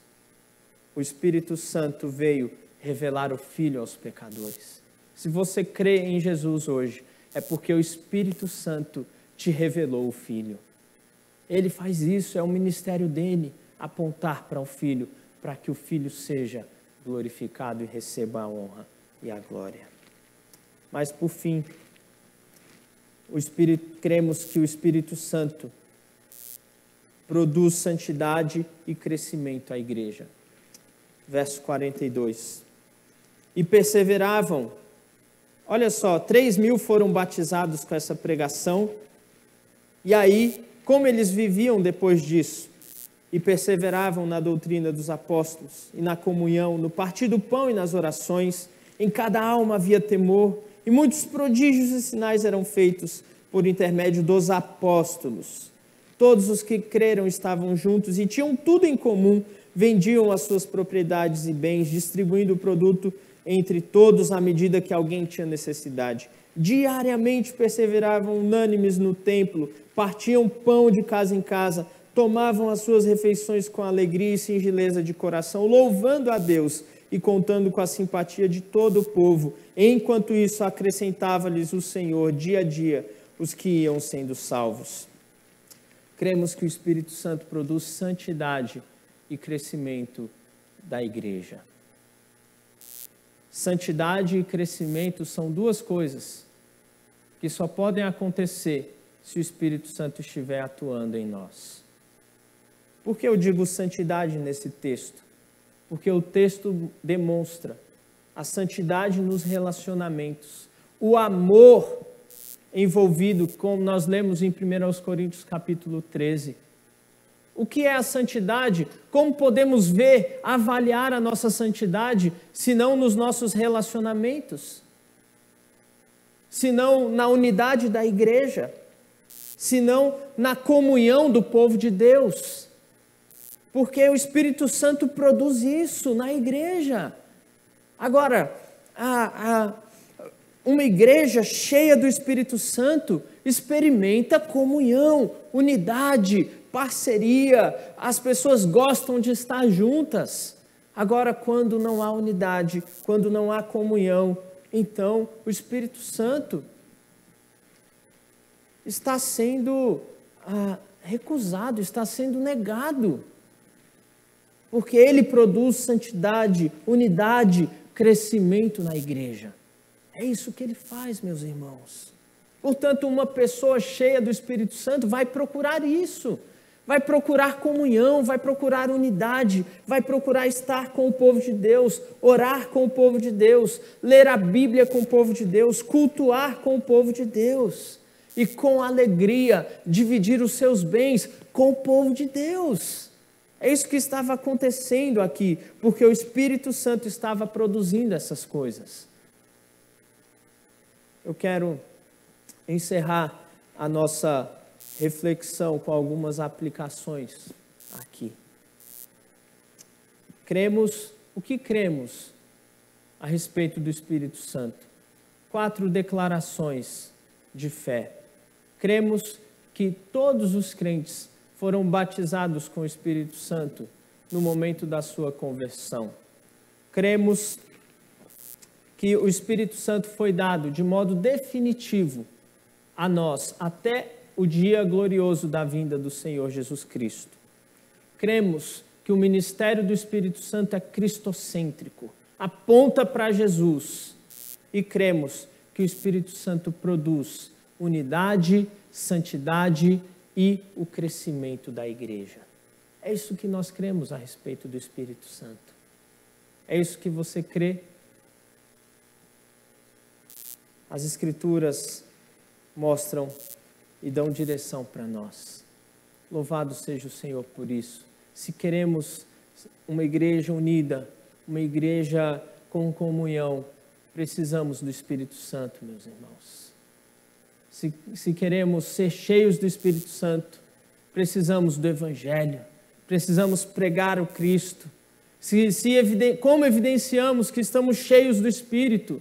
O Espírito Santo veio revelar o Filho aos pecadores. Se você crê em Jesus hoje, é porque o Espírito Santo te revelou o Filho. Ele faz isso, é o ministério dele, apontar para o Filho, para que o Filho seja glorificado e receba a honra e a glória. Mas, por fim, cremos que o Espírito Santo produz santidade e crescimento à igreja. Verso 42. E perseveravam. Olha só, 3.000 foram batizados com essa pregação. E aí, como eles viviam depois disso? E perseveravam na doutrina dos apóstolos, e na comunhão, no partir do pão e nas orações. Em cada alma havia temor, e muitos prodígios e sinais eram feitos por intermédio dos apóstolos. Todos os que creram estavam juntos e tinham tudo em comum, vendiam as suas propriedades e bens, distribuindo o produto entre todos à medida que alguém tinha necessidade. Diariamente perseveravam unânimes no templo, partiam pão de casa em casa, tomavam as suas refeições com alegria e singeleza de coração, louvando a Deus e contando com a simpatia de todo o povo. Enquanto isso, acrescentava-lhes o Senhor dia a dia os que iam sendo salvos. Cremos que o Espírito Santo produz santidade e crescimento da igreja. Santidade e crescimento são duas coisas que só podem acontecer se o Espírito Santo estiver atuando em nós. Por que eu digo santidade nesse texto? Porque o texto demonstra a santidade nos relacionamentos, o amor envolvido, como nós lemos em 1 Coríntios capítulo 13. O que é a santidade? Como podemos ver, avaliar a nossa santidade, se não nos nossos relacionamentos? Se não na unidade da igreja? Se não na comunhão do povo de Deus? Porque o Espírito Santo produz isso na igreja. Agora, uma igreja cheia do Espírito Santo experimenta comunhão, unidade, parceria. As pessoas gostam de estar juntas. Agora, quando não há unidade, quando não há comunhão, então o Espírito Santo está sendo recusado, está sendo negado. Porque ele produz santidade, unidade, crescimento na igreja. É isso que ele faz, meus irmãos. Portanto, uma pessoa cheia do Espírito Santo vai procurar isso. Vai procurar comunhão, vai procurar unidade, vai procurar estar com o povo de Deus, orar com o povo de Deus, ler a Bíblia com o povo de Deus, cultuar com o povo de Deus. E com alegria dividir os seus bens com o povo de Deus. É isso que estava acontecendo aqui, porque o Espírito Santo estava produzindo essas coisas. Eu quero encerrar a nossa reflexão com algumas aplicações aqui. O que cremos a respeito do Espírito Santo? 4 declarações de fé. Cremos que todos os crentes foram batizados com o Espírito Santo no momento da sua conversão. Cremos que o Espírito Santo foi dado de modo definitivo a nós até o dia glorioso da vinda do Senhor Jesus Cristo. Cremos que o ministério do Espírito Santo é cristocêntrico, aponta para Jesus. E cremos que o Espírito Santo produz unidade, santidade e o crescimento da igreja. É isso que nós cremos a respeito do Espírito Santo. É isso que você crê? As Escrituras mostram e dão direção para nós. Louvado seja o Senhor por isso. Se queremos uma igreja unida, uma igreja com comunhão, precisamos do Espírito Santo, meus irmãos. Se queremos ser cheios do Espírito Santo, precisamos do Evangelho, precisamos pregar o Cristo. Como evidenciamos que estamos cheios do Espírito?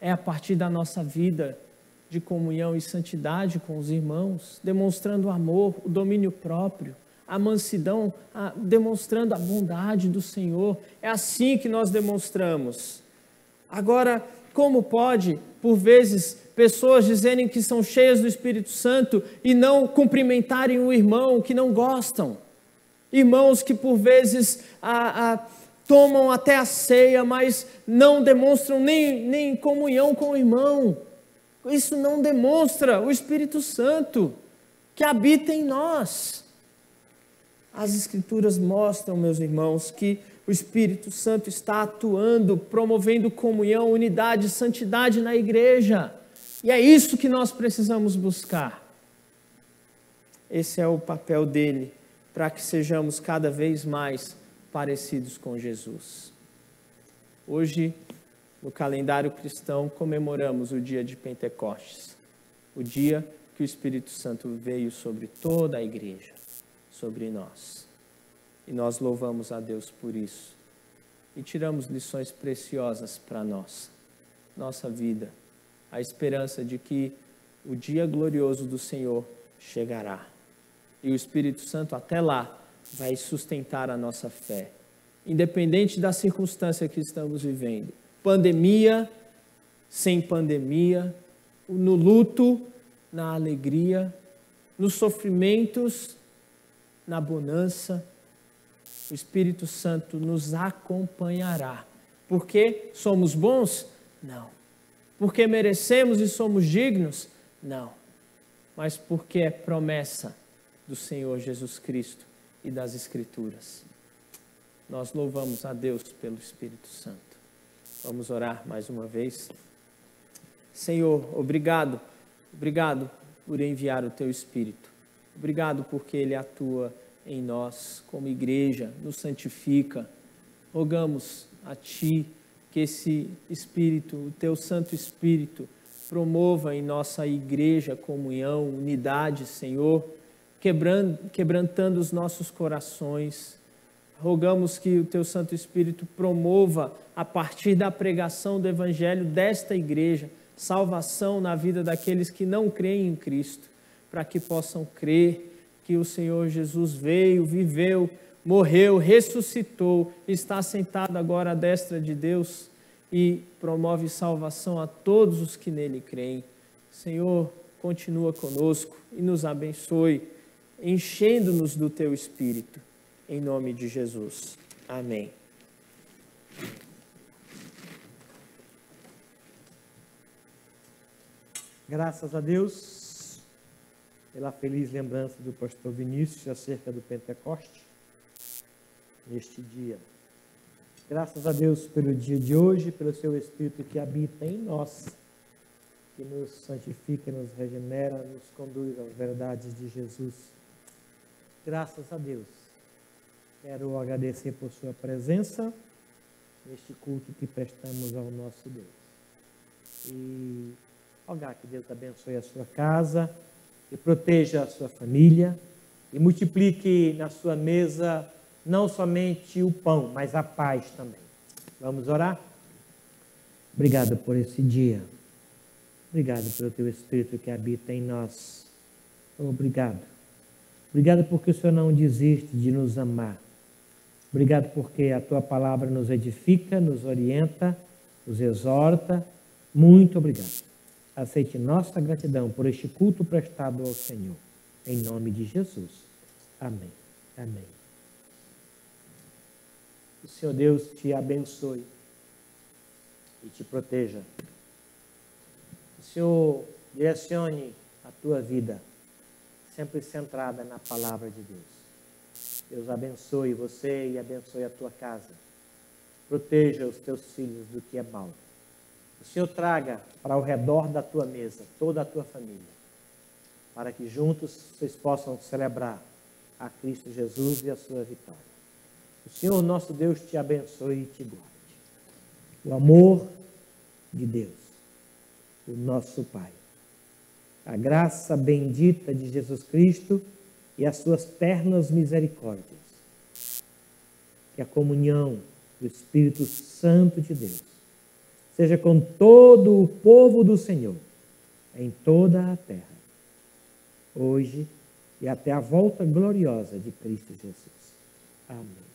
É a partir da nossa vida de comunhão e santidade com os irmãos, demonstrando o amor, o domínio próprio, a mansidão, demonstrando a bondade do Senhor. É assim que nós demonstramos. Agora, como pode, por vezes, pessoas dizerem que são cheias do Espírito Santo e não cumprimentarem o irmão que não gostam? Irmãos que, por vezes, tomam até a ceia, mas não demonstram nem comunhão com o irmão. Isso não demonstra o Espírito Santo que habita em nós. As Escrituras mostram, meus irmãos, que o Espírito Santo está atuando, promovendo comunhão, unidade, santidade na igreja. E é isso que nós precisamos buscar. Esse é o papel dele, para que sejamos cada vez mais parecidos com Jesus. Hoje, no calendário cristão, comemoramos o dia de Pentecostes, o dia que o Espírito Santo veio sobre toda a igreja, sobre nós. E nós louvamos a Deus por isso. E tiramos lições preciosas para nossa vida. A esperança de que o dia glorioso do Senhor chegará. E o Espírito Santo até lá vai sustentar a nossa fé. Independente da circunstância que estamos vivendo. Pandemia, sem pandemia, no luto, na alegria, nos sofrimentos, na bonança, o Espírito Santo nos acompanhará. Porque somos bons? Não. Porque merecemos e somos dignos? Não. Mas porque é promessa do Senhor Jesus Cristo e das Escrituras. Nós louvamos a Deus pelo Espírito Santo. Vamos orar mais uma vez. Senhor, obrigado por enviar o Teu Espírito. Obrigado porque Ele atua em nós como igreja, nos santifica. Rogamos a Ti que esse Espírito, o Teu Santo Espírito, promova em nossa igreja comunhão, unidade, Senhor, quebrantando os nossos corações. Rogamos que o Teu Santo Espírito promova, a partir da pregação do Evangelho desta igreja, salvação na vida daqueles que não creem em Cristo, para que possam crer que o Senhor Jesus veio, viveu, morreu, ressuscitou, está sentado agora à destra de Deus e promove salvação a todos os que nele creem. Senhor, continua conosco e nos abençoe, enchendo-nos do Teu Espírito. Em nome de Jesus. Amém. Graças a Deus pela feliz lembrança do pastor Vinícius acerca do Pentecoste neste dia. Graças a Deus pelo dia de hoje, pelo Seu Espírito que habita em nós, que nos santifica, nos regenera, nos conduz às verdades de Jesus. Graças a Deus. Quero agradecer por Sua presença neste culto que prestamos ao nosso Deus. E rogar que Deus abençoe a sua casa, e proteja a sua família, e multiplique na sua mesa não somente o pão, mas a paz também. Vamos orar? Obrigado por esse dia. Obrigado pelo Teu Espírito que habita em nós. Obrigado. Obrigado porque o Senhor não desiste de nos amar. Obrigado porque a Tua palavra nos edifica, nos orienta, nos exorta. Muito obrigado. Aceite nossa gratidão por este culto prestado ao Senhor. Em nome de Jesus. Amém. Amém. O Senhor Deus te abençoe e te proteja. O Senhor direcione a tua vida sempre centrada na palavra de Deus. Deus abençoe você e abençoe a tua casa. Proteja os teus filhos do que é mal. O Senhor traga para o redor da tua mesa toda a tua família, para que juntos vocês possam celebrar a Cristo Jesus e a sua vitória. O Senhor nosso Deus te abençoe e te guarde. O amor de Deus, o nosso Pai, a graça bendita de Jesus Cristo e as suas ternas misericórdias, e a comunhão do Espírito Santo de Deus seja com todo o povo do Senhor, em toda a terra, hoje e até a volta gloriosa de Cristo Jesus. Amém.